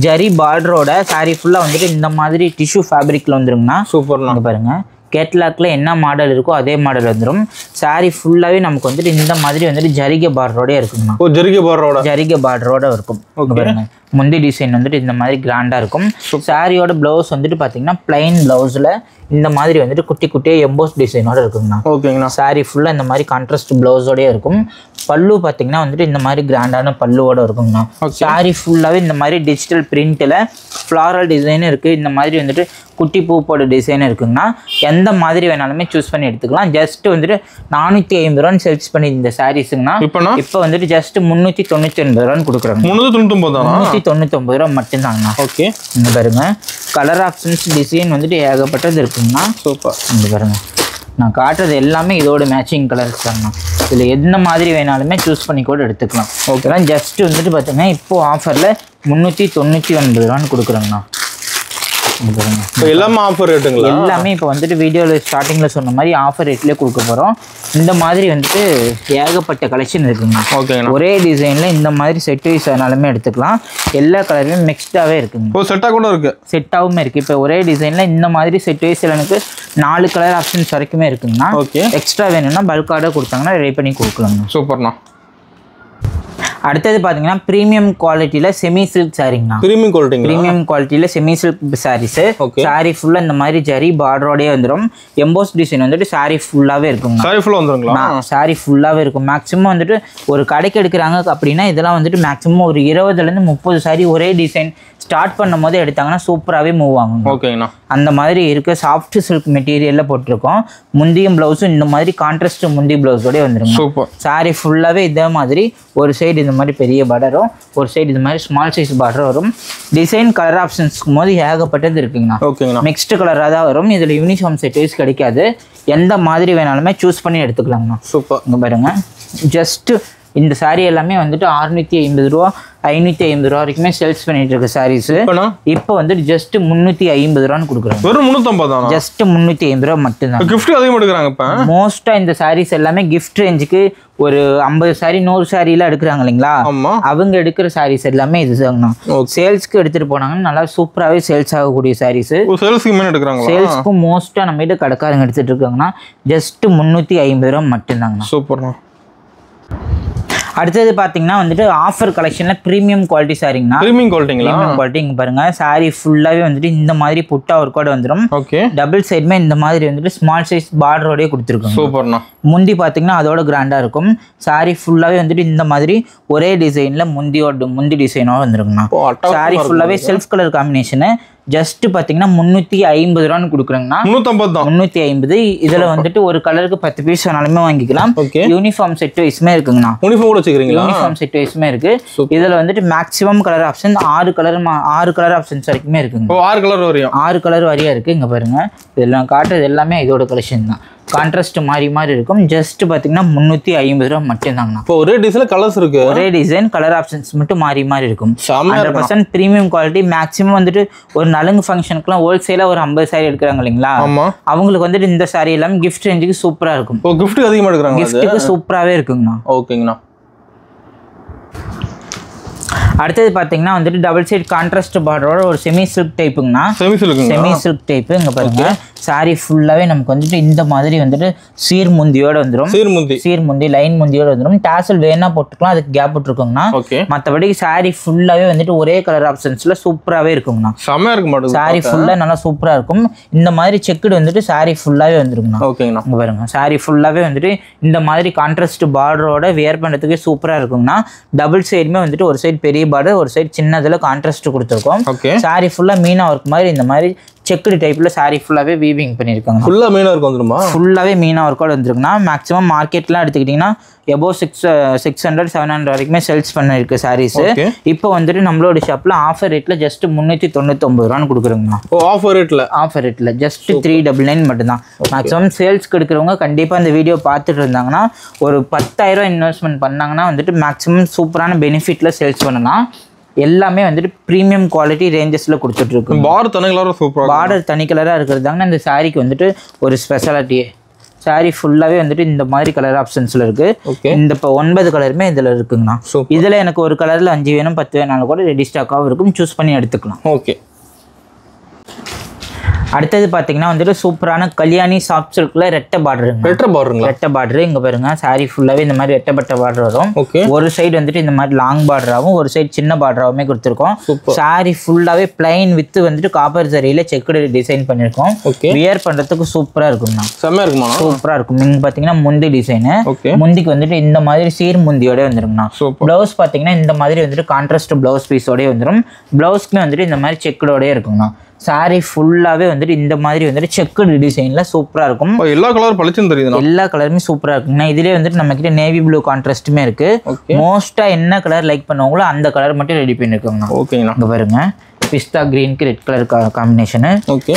ஜரி பார்டரோட சாரி ஃபுல்லா வந்துட்டு இந்த மாதிரி டிஷ்யூ ஃபேப்ரிக்ல வந்துருங்கண்ணா. சூப்பர்ண்ணா. பாருங்க, கேட்லாக்ல என்ன மாடல் இருக்கோ அதே மாடல் வந்துடும். சாரி ஃபுல்லாவே நமக்கு வந்துட்டு இந்த மாதிரி வந்துட்டு ஜரிகை பார்டரோட இருக்குங்கண்ணா. ஜரிகை பார்டரோட இருக்கும். பாருங்க, முந்தி டிசைன் வந்துட்டு இந்த மாதிரி கிராண்டா இருக்கும். சாரியோட பிளவுஸ் வந்துட்டு பாத்தீங்கன்னா பிளைன் பிளவுஸ்ல இந்த மாதிரி வந்துட்டு குட்டி குட்டியா எம்போஸ் டிசைனோட இருக்குங்கண்ணா. ஓகேங்கண்ணா. சாரி ஃபுல்லா இந்த மாதிரி கான்ட்ராஸ்ட் பிளவுஸோடய இருக்கும். பல்லு பாத்தீங்கன்னா வந்துட்டு இந்த மாதிரி கிராண்டான பல்லுவோட இருக்குங்கண்ணா. சாரி ஃபுல்லாவே இந்த மாதிரி டிஜிட்டல் பிரிண்ட்ல ஃப்ளாரல் டிசைன் இருக்கு. இந்த மாதிரி வந்துட்டு குட்டி பூ போட டிசைன் இருக்குங்கண்ணா. எந்த மாதிரி வேணாலுமே சூஸ் பண்ணி எடுத்துக்கலாம். ஜஸ்ட் வந்துட்டு 450 ரூபான்னு சேல்ஸ் பண்ணி இந்த சாரீஸுங்கண்ணா. இப்போ வந்துட்டு ஜஸ்ட் 399 ரூபான்னு கொடுக்குறாங்க. 399 ரூபா மட்டும்தாங்கண்ணா. ஓகே. இங்க பாருங்க, கலர் ஆப்ஷன்ஸ் டிசைன் வந்துட்டு ஏகப்பட்டது இருக்குங்கண்ணா. சூப்பர். இங்க பாருங்க, நான் காட்டுறது எல்லாமே இதோட மேட்சிங் கலர்ஸ் தாங்கண்ணா. இதில் எந்த மாதிரி வேணாலுமே சூஸ் பண்ணி கூட எடுத்துக்கலாம். ஓகேனா ஜஸ்ட் வந்துட்டு பார்த்தீங்கன்னா இப்போ ஆஃபரில் 399 ரூபான்னு கொடுக்குறேங்கண்ணா. இப்போ எல்லாமே ஆஃபர் ரேட்டுங்களா? எல்லாமே இப்போ வந்துட்டு வீடியோவில் ஸ்டார்டிங்கில் சொன்ன மாதிரி ஆஃபர் ரேட்லேயே கொடுக்க போகிறோம். இந்த மாதிரி வந்துட்டு ஏகப்பட்ட கலெக்ஷன் இருக்குங்க. ஓகேங்க. ஒரே டிசைனில் இந்த மாதிரி செட் வைஸ் ஆனாலுமே எடுத்துக்கலாம். எல்லா கலருமே மிக்ஸ்டாகவே இருக்குங்க. இப்போ செட்டாக கூட இருக்குது. செட்டாகவும் இருக்குது. இப்போ ஒரே டிசைனில் இந்த மாதிரி செட் வைஸில் எனக்கு 4 கலர் ஆப்ஷன்ஸ் வரைக்குமே இருக்குங்கண்ணா. ஓகே. எக்ஸ்ட்ரா வேணும்னா பல்க் ஆர்டர் கொடுத்தாங்கன்னா ரெடி பண்ணி கொடுக்கலாங்க. சூப்பர்ண்ணா. அடுத்தது பார்த்தீங்கன்னா ப்ரீமியம் குவாலிட்டியில் செமி சில்க் சாரீங்கண்ணா. ப்ரீமியம் குவாலிட்டியில் செமி சில்க் சாரீஸ். சாரீ ஃபுல்லாக இந்த மாதிரி ஜரி பார்டரோடயே வந்துடும். எம்போஸ் டிசைன் வந்துட்டு சாரீ ஃபுல்லாகவே இருக்குங்க. சாரீ ஃபுல்லாக வந்துருங்களா? சாரீ ஃபுல்லாகவே இருக்கும். மேக்ஸிமம் வந்துட்டு ஒரு கடைக்கு எடுக்கிறாங்க அப்படின்னா இதெல்லாம் வந்துட்டு மேக்ஸிமம் ஒரு 20லேருந்து 30 சாரீ ஒரே டிசைன் ஸ்டார்ட் பண்ணும் போது எடுத்தாங்கன்னா சூப்பராகவே மூவ் ஆகும். ஓகேங்கண்ணா. அந்த மாதிரி இருக்க சாஃப்ட் சில்க் மெட்டீரியலில் போட்டிருக்கோம். முந்தியும் ப்ளவுஸும் இந்த மாதிரி கான்ட்ராஸ்ட் முந்தி ப்ளவுஸோடய வந்துருங்க. சூப்பர். சாரீ ஃபுல்லாகவே இதே மாதிரி ஒரு சைடு இந்த மாதிரி பெரிய பார்டரும், ஒரு சைடு இந்த மாதிரி ஸ்மால் சைஸ் பார்டர் வரும். டிசைன் கலர் ஆப்ஷன்ஸ்க்கும் போது ஏகப்பட்டது இருக்குங்கண்ணா. ஓகேங்கண்ணா. மிக்ஸ்டு கலராக தான் வரும். இதில் யூனிஃபார்ம் செட் வைஸ் கிடைக்காது. எந்த மாதிரி வேணாலுமே சூஸ் பண்ணி எடுத்துக்கலாங்கண்ணா. சூப்பர். இங்கே பாருங்க, ஜஸ்ட்டு இந்த சாரீ எல்லாமே வந்துட்டு 650 ரூபா 550 ரூபா வரைக்குமே சேல்ஸ் பண்ணிட்டு இருக்க சாரீஸ். இப்போ வந்துட்டு ஜஸ்ட் 350 ரூபான்னு கொடுக்குறாங்க. வெறும் 350. ஜஸ்ட் 350 ரூபா மட்டும்தான். கிஃப்ட் அதிகமாக எடுக்கிறாங்க. இப்போ மோஸ்ட்டாக இந்த சாரீஸ் எல்லாமே கிஃப்ட் ரேஞ்சுக்கு ஒரு 50 சாரீ 100 சாரீலாம் எடுக்கிறாங்க இல்லைங்களா? அவங்க எடுக்கிற சாரீஸ் எல்லாமே இதுதாங்கண்ணா. சேல்ஸ்க்கு எடுத்துட்டு போனாங்கன்னா நல்லா சூப்பராகவே சேல்ஸ் ஆகக்கூடிய சாரீஸ். சேல்ஸ்க்கு மோஸ்ட்டாக நம்ம கிட்ட கடைக்காரங்க எடுத்துட்டு இருக்காங்கன்னா ஜஸ்ட் 350 ரூபா மட்டும்தாங்கண்ணா. சூப்பர்ண்ணா. அடுத்தது பார்த்தீங்கன்னா வந்துட்டு ஆஃபர் கலெக்ஷனில் ப்ரீமியம் குவாலிட்டி சாரீங்கண்ணா. ப்ரீமியம் குவாலிட்டி இங்கே பாருங்க, சாரீ ஃபுல்லாகவே வந்துட்டு இந்த மாதிரி புட்டா ஒர்க் கூட வந்துடும். ஓகே. டபுள் சைடுமே இந்த மாதிரி வந்துட்டு ஸ்மால் சைஸ் பார்டரோடய கொடுத்துருக்கோம். சூப்பர்ண்ணா. முந்தி பார்த்தீங்கன்னா அதோட கிராண்டாக இருக்கும். சாரீ ஃபுல்லாகவே வந்துட்டு இந்த மாதிரி ஒரே டிசைனில் முந்தி டிசைனோட வந்துருக்குண்ணா. சாரீ ஃபுல்லாகவே செல்ஃப் கலர் காம்பினேஷனு. ஜஸ்ட் பார்த்தீங்கன்னா 350 ரூபான்னு கொடுக்குறாங்கண்ணா. 350. இதில் வந்துட்டு ஒரு கலருக்கு 10 பீஸ் வேணாலுமே வாங்கிக்கலாம். யூனிஃபார்ம் செட் வைஸுமே இருக்குங்கண்ணா. யூனிஃபார்ம் செட் வைஸுமே இருக்கு. இதில் வந்துட்டு maximum colour option 6 colour options வரைக்குமே இருக்குங்க. 6 கலர் வரையா இருக்கு. இங்கே பாருங்க, இதெல்லாம் காட்டுறது எல்லாமே இதோட கலெக்ஷன் தான். கான்ட்ராஸ்ட் மாறி இருக்கும். ஜஸ்ட் பார்த்தீங்கன்னா 350 ரூபா மட்டும்தாங்கண்ணா. இப்போ ஒரே டிசைன் கலர்ஸ் இருக்கு. ஒரே டிசைன் கலர் ஆப்ஷன்ஸ் மட்டும் மாறி இருக்கும். 100% ப்ரீமியம் குவாலிட்டி. மேக்ஸிமம் வந்துட்டு ஒரு நலுங்கு ஃபங்க்ஷனுக்குலாம் ஹோல்சேலாக ஒரு 50 சாரீ எடுக்கிறாங்க இல்லைங்களா? அவங்களுக்கு வந்துட்டு இந்த சாரீ எல்லாம் கிஃப்ட் ரேஞ்சுக்கு சூப்பராக இருக்கும். கிஃப்ட் அதிகமாக எடுக்கிறாங்க. கிஃப்ட்டுக்கு சூப்பராகவே இருக்குங்கண்ணா. ஓகேங்கண்ணா. அடுத்தது பார்த்தீங்கன்னா வந்துட்டு டபுள் சைட் கான்ட்ராஸ்ட் பார்டரோட ஒரு செமி சில்க் டைப்புங்கண்ணா. Semi silk type. இங்கே பாருங்க, சாரீ ஃபுல்லாகவே நமக்கு வந்துட்டு இந்த மாதிரி வந்துட்டு சீர் முந்தியோட வந்துடும். சீர் முந்தி லைன் முந்தியோட வந்துடும். டாசல் வேணா போட்டுக்கலாம், அதுக்கு கேப் விட்டுருக்கோங்கண்ணா. மற்றபடி சாரீ ஃபுல்லாகவே வந்துட்டு ஒரே கலர் ஆப்ஷன்ஸில் சூப்பராகவே இருக்குங்கண்ணா. சாரீ ஃபுல்லாக நல்லா சூப்பராக இருக்கும். இந்த மாதிரி செக்குடு வந்துட்டு சாரீ ஃபுல்லாகவே வந்துருங்கண்ணா. ஓகேங்கண்ணா. இங்கே பாருங்க, சாரீ ஃபுல்லாகவே வந்துட்டு இந்த மாதிரி கான்ட்ராஸ்ட் பார்டரோட வியர் பண்ணுறதுக்கு சூப்பராக இருக்குங்கண்ணா. டபுள் சைடுமே வந்துட்டு ஒரு சைடு பெரிய பார்டர், ஒரு சைடு சின்னதில் கான்ட்ராஸ்ட் கொடுத்துருக்கோம். சாரீ ஃபுல்லாக மீனா ஒர்க் மாதிரி இந்த மாதிரி செக்குடு டைப்ல சாரீ ஃபுல்லாவே வீவிங் பண்ணிருக்காங்க. ஃபுல்லா மீனா ஒர்க் வந்துருமா? ஃபுல்லாவே மீனா ஒர்க்கோட வந்துருக்குன்னா மேக்ஸிமம் மார்க்கெட்லாம் எடுத்துக்கிட்டிங்கன்னா எபோவ் 600-700 வரைக்குமே சேல்ஸ் பண்ணிருக்கு சாரீஸ். இப்போ வந்துட்டு நம்மளோட ஷாப்ல ஆஃபர் ரேட்ல ஜஸ்ட் 399 ரூபான்னு கொடுக்குறோங்கண்ணா. ஆஃபர் ரேட்ல ஜஸ்ட் 399 மட்டும்தான். மேக்ஸிமம் சேல்ஸ்க்கு எடுக்கிறவங்க கண்டிப்பாக இந்த வீடியோ பார்த்துட்டு இருந்தாங்கன்னா ஒரு 10,000 இன்வெஸ்ட்மெண்ட் பண்ணாங்கன்னா வந்துட்டு மேக்ஸிமம் சூப்பரான பெனிஃபிட்ல சேல்ஸ் பண்ணலாம். எல்லாமே வந்துட்டு ப்ரீமியம் குவாலிட்டி ரேஞ்சஸ்ல கொடுத்துட்டு இருக்கு. பார்டர் தனி கலராக இருக்கிறது தாங்க இந்த சாரீக்கு வந்துட்டு ஒரு ஸ்பெஷாலிட்டியே. சாரீ ஃபுல்லாவே வந்துட்டு இந்த மாதிரி கலர் ஆப்ஷன்ஸ்ல இருக்கு. இந்த இப்போ 9 கலருமே இதுல இருக்குங்கண்ணா. இதுல எனக்கு ஒரு கலர்ல 5 வேணும் 10 வேணாலும் கூட ரெடி ஸ்டாக்காகவும் இருக்கும், சூஸ் பண்ணி எடுத்துக்கலாம். ஓகே. அடுத்தது பார்த்தீங்கன்னா வந்துட்டு சூப்பரான கல்யாணி சாஃப்ட் சில்க்ல ரெட்டை பார்டர். இங்க பாருங்க, சாரி ஃபுல்லாவே இந்த மாதிரி ரெட்டப்பட்ட பார்டர் வரும். ஒரு சைடு வந்துட்டு இந்த மாதிரி லாங் பார்டராகவும் ஒரு சைடு சின்ன பார்டராகவுமே கொடுத்துருக்கோம். சாரி ஃபுல்லாவே பிளைன் வித் வந்துட்டு காப்பர் ஜரியில செக்குடு டிசைன் பண்ணிருக்கோம். வியர் பண்றதுக்கு சூப்பரா இருக்கும்ண்ணா. சூப்பரா இருக்கும். நீங்க பாத்தீங்கன்னா முந்தி டிசைனு, முந்திக்கு வந்துட்டு இந்த மாதிரி சீர் முந்தியோட வந்துருங்கண்ணா. பிளவுஸ் பாத்தீங்கன்னா இந்த மாதிரி வந்துட்டு கான்ட்ராஸ்ட் பிளவுஸ் பீஸோடய வந்துடும். பிளவுஸ்க்குமே வந்துட்டு இந்த மாதிரி செக்குடோடய இருக்குங்கண்ணா. சாரி ஃபுல்லாவே வந்துட்டு இந்த மாதிரி வந்துட்டு செக்குடு டிசைன்ல சூப்பரா இருக்கும். எல்லா கலர் பளிச்சுன்னு தெரியுது. எல்லா கலருமே சூப்பரா இருக்குங்க. இதுலயே வந்துட்டு நம்ம கிட்ட நேவி ப்ளூ கான்ட்ராஸ்ட்டுமே இருக்கு. மோஸ்டா என்ன கலர் லைக் பண்ணுவாங்களோ அந்த கலர் மட்டும் ரெடி பண்ணிருக்காங்க. ஓகேங்களா. இங்க பாருங்க, பிஸ்தா கிரீனுக்கு ரெட் கலர் காம்பினேஷனு. ஓகே.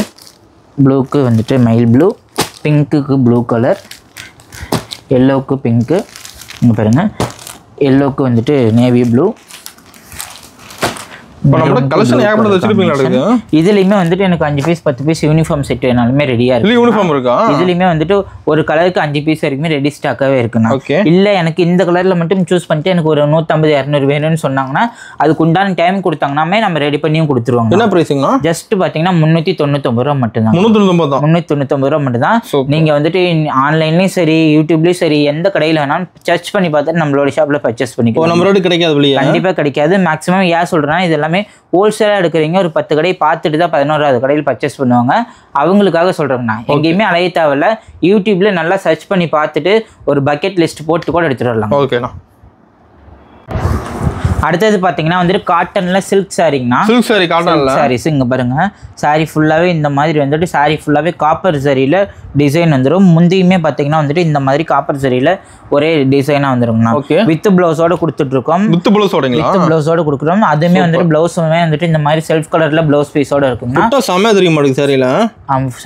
ப்ளூக்கு வந்துட்டு மைல் ப்ளூ, பிங்க்குக்கு ப்ளூ கலர், எல்லோவுக்கு பிங்க்கு. இங்க பாருங்க, எல்லோவுக்கு வந்துட்டு நேவி ப்ளூ, இப்போ நம்ம கலெக்ஷன் ஏகப்பட்டது வச்சிருப்பீங்களா? இதுலயுமே வந்துட்டு எனக்கு 5 பீஸ் 10 பீஸ் யூனிஃபார்ம் செட் வேணாலுமே ரெடியா இருக்கு. யூனிஃபார்ம் இருக்கா? இதுலயுமே வந்துட்டு ஒரு கலருக்கு 5 பீஸ் வரைக்கும் ரெடி ஸ்டாக்காவே இருக்குண்ணா. ஓகே. இல்ல எனக்கு இந்த கலர்ல மட்டும் சூஸ் பண்ணிட்டு எனக்கு ஒரு 150 200 வேணும்னு சொன்னாங்கன்னா அதுக்கு உண்டான டைம் கொடுத்தாங்கன்னாமே நம்ம ரெடி பண்ணியும் கொடுத்துருவாங்க. என்ன பிரைசிங்னா? ஜஸ்ட் பாத்தீங்கன்னா 399 ரூபா மட்டும் தான். 399 ரூபா மட்டும் தான். நீங்க வந்துட்டு ஆன்லைன்லயும் சரி யூடியூப்லயும் சரி எந்த கடையில வேணாலும் சர்ச் பண்ணி பார்த்து நம்மளோட ஷாப்ல பர்ச்சேஸ் பண்ணிக்கலாம். நம்மளோட கிடைக்காது, கண்டிப்பா கிடைக்காது. மேக்ஸிமம் ஏன் சொல்றேன்னா இது எல்லாமே ஹோல்சேலா எடுக்கிறீங்க, ஒரு 10 கடை பார்த்துட்டு தான் 11வது கடையில் பர்ச்சேஸ் பண்ணுவாங்க. அவங்களுக்காக சொல்றேங்கண்ணா. எங்கேயுமே அலைய தேவையில்ல, யூடியூப்ல நல்லா சர்ச் பண்ணி பார்த்துட்டு ஒரு பக்கெட் லிஸ்ட் போட்டு கூட எடுத்துட்டு வரலாம். ஓகேண்ணா. அடுத்தது பாத்தீங்கன்னா வந்துட்டு காட்டன்ல சில்க் சாரிங்கண்ணா. சில்க் சாரி காட்டன்ல சாரீஸ் இங்க பாருங்க. சாரி ஃபுல்லாவே இந்த மாதிரி வந்துட்டு சாரி ஃபுல்லாவே காப்பர் சரியில டிசைன் வந்துடும். முந்தியுமே பாத்தீங்கன்னா வந்துட்டு இந்த மாதிரி காப்பர் சரியில ஒரே டிசைனா வந்துருங்கண்ணா. வித் பிளவுஸோட கொடுத்துட்டு இருக்கோம். வித் பிளவுஸோட கொடுக்குறோம். அதுமே வந்துட்டு பிளவுஸுமே வந்துட்டு இந்த மாதிரி செல்ஃப் கலர்ல பிளவுஸ் பீஸோட இருக்குங்கண்ணா. செமையா தெரிய மாட்டேங்குது சாரியில.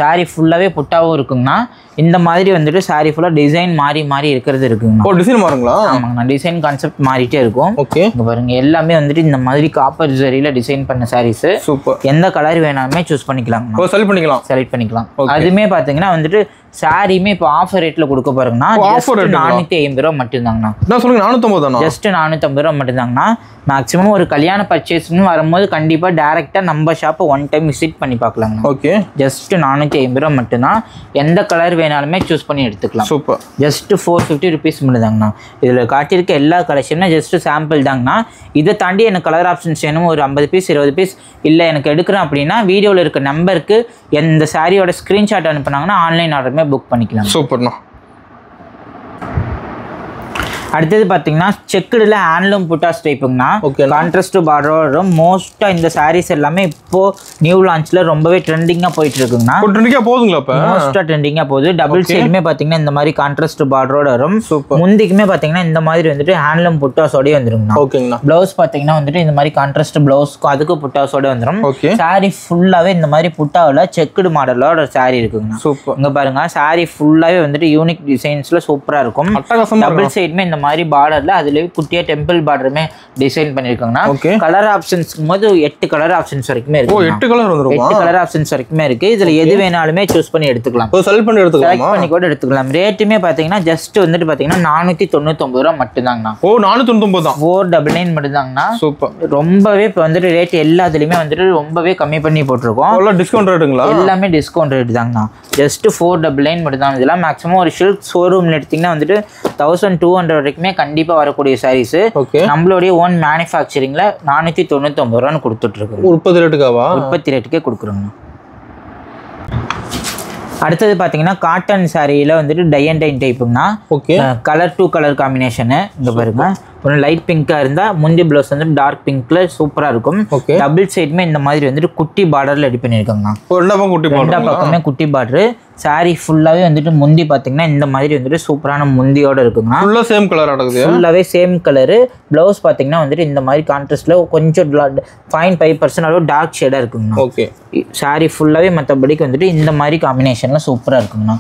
சாரி ஃபுல்லாவே புட்டாவும் இருக்குங்கண்ணா. இந்த மாதிரி வந்துட்டு சாரி ஃபுல்லா டிசைன் மாறி மாறி இருக்கிறது இருக்குங்கண்ணா. ஓ டிசைன் மாறுங்களா? ஆமாங்கண்ணா. டிசைன் கான்செப்ட் மாறிட்டே இருக்கும். ஓகே. இங்க பாருங்க எல்லாமே வந்துட்டு இந்த மாதிரி காப்பர் ஜரியில டிசைன் பண்ண சாரீஸ். சூப்பர். எந்த கலர் வேணாலுமே சூஸ் பண்ணிக்கலாம். செலக்ட் பண்ணிக்கலாம். அதுமே பாத்தீங்கன்னா வந்துட்டு சாரியுமே இப்போ ஆஃபர் ரேட்ல கொடுக்க பாருங்கண்ணா. 450 ரூபா மட்டும்தாங்கண்ணா. ஜஸ்ட் 450 ரூபா மட்டும்தாங்கண்ணா. மேக்ஸிமம் ஒரு கல்யாண பர்ச்சேஸ்ன்னு வரும்போது கண்டிப்பா டைரக்டா நம்ம ஷாப்பை ஒன் டைம் விசிட் பண்ணி பார்க்கலாங்கண்ணா. ஓகே. ஜஸ்ட் 450 ரூபா மட்டும்தான். எந்த கலர் வேணாலுமே சூஸ் பண்ணி எடுத்துக்கலாம். சூப்பர். ஜஸ்ட் 450 ருபீஸ் மட்டும்தாங்கண்ணா. இதுல காட்டியிருக்க எல்லா கலெக்ஷனும் ஜஸ்ட் சாம்பிள் தாங்கண்ணா. இதை தாண்டி எனக்கு கலர் ஆப்ஷன்ஸ் வேணும், ஒரு 50 பீஸ் 20 பீஸ் இல்லை எனக்கு எடுக்கிறேன் அப்படின்னா வீடியோவில் இருக்க நம்பருக்கு எந்த சாரியோட ஸ்க்ரீன்ஷாட் அனுப்புனாங்கன்னா ஆன்லைன் ஆர்டருமே புக் பண்ணிக்கலாம். சூப்பர்ண்ணா. அடுத்தது பார்த்தீங்கன்னா செக்குடுல ஹேண்ட்லூம் புட்டாஸ் டைப்புங்கண்ணா. கான்ட்ராஸ்ட் பார்டர் மோஸ்டா இந்த சாரீஸ் எல்லாமே இப்போ நியூ லான்ச்ல ரொம்பவே ட்ரெண்டிங்கா போயிட்டு இருக்குங்கண்ணா. மோஸ்டா ட்ரெண்டிங்கா போகுது. டபுள் சைடுமே பாத்தீங்கன்னா இந்த மாதிரி கான்ட்ராஸ்ட் பார்டரோட வரும். முந்திக்குமே பாத்தீங்கன்னா இந்த மாதிரி வந்துட்டு ஹேண்ட்லூம் புட்டாஸோடய வந்துருங்கண்ணா. பிளவுஸ் பாத்தீங்கன்னா வந்துட்டு இந்த மாதிரி கான்ட்ராஸ்ட் பிளவுஸ்க்கு அதுக்கு புட்டாஸோட வந்துடும். சாரி ஃபுல்லாவே இந்த மாதிரி புட்டாவில் செக்குடு மாடலோட சாரி இருக்குங்கண்ணா. இங்க பாருங்க சாரி ஃபுல்லாவே வந்துட்டு யூனிக் டிசைன்ஸ்ல சூப்பரா இருக்கும். டபுள் சைடுமே இந்த மாதிரி பார்டர்ல அதுலயே குட்டியா டெம்பிள் பார்டருமே டிசைன் பண்ணிருக்காங்கன்னா. கலர் ஆப்ஷன்ஸ் போது 8 கலர் ஆப்ஷன்ஸ் வரைக்குமே இருக்கு. 8 கலர் வந்துரும். 8 கலர் ஆப்ஷன்ஸ் வரைக்குமே இருக்கு. இதுல எது வேணாலுமே சூஸ் பண்ணி எடுத்துக்கலாம். செலக்ட் பண்ணி கூட எடுத்துக்கலாம். ரேட்டுமே பாத்தீங்கன்னா ஜஸ்ட் வந்துட்டு பாத்தீங்கன்னா 499 ரூபாய் மட்டும் தாங்கண்ணா. 499 தான். 499 மட்டும் தாங்கண்ணா. சூப்பர். ரொம்பவே இப்போ வந்துட்டு ரேட் எல்லாத்துலயுமே வந்துட்டு ரொம்பவே கம்மி பண்ணி போட்டிருக்கோம். டிஸ்கவுண்ட் ரேட்டுங்களா? எல்லாமே டிஸ்கவுண்ட் ரேட் தாங்கண்ணா. ஜஸ்ட் 499 மட்டும் தான். இதெல்லாம் மேக்ஸிமம் ஒரு ஷில்க் ஷோரூம்ல எடுத்தீங்கன்னா வந்துட்டு 1200 வரைக்குமே கண்டிப்பா வரக்கூடிய சாரீஸ். நம்மளுடைய ஓன் மேனுஃபேக்சரிங்ல 499 ரூபான்னு கொடுத்துட்டு இருக்கோம். உற்பத்தி ரேட்டுக்கே கொடுக்குறோங்க. அடுத்தது பாத்தீங்கன்னா காட்டன் சாரியில வந்துட்டு டை அண்ட் டைன் டைப்புங்கண்ணா. Colour 2 colour combination. இங்க பாருங்க ஒரு லைட் பிங்கா இருந்தா முந்தி பிளவுஸ் வந்து டார்க் பிங்க்ல சூப்பரா இருக்கும். டபுள் சைடுமே இந்த மாதிரி வந்துட்டு குட்டி பார்டர்ல ரெடி பண்ணிருக்காங்கண்ணா. ரெண்டா பக்கமே குட்டி பார்டர். சாரி ஃபுல்லாவே வந்துட்டு முந்தி பாத்தீங்கன்னா இந்த மாதிரி வந்துட்டு சூப்பரான முந்தியோட இருக்குங்கண்ணா. ஃபுல்லாவே சேம் கலரு. பிளவுஸ் பாத்தீங்கன்னா வந்துட்டு இந்த மாதிரி கான்ட்ராஸ்ட்ல கொஞ்சம் 0.5% அளவு டார்க் ஷேடா இருக்குங்கண்ணா. சாரி ஃபுல்லாவே மற்றபடிக்கு வந்துட்டு இந்த மாதிரி காம்பினேஷன்ல சூப்பரா இருக்குங்கண்ணா.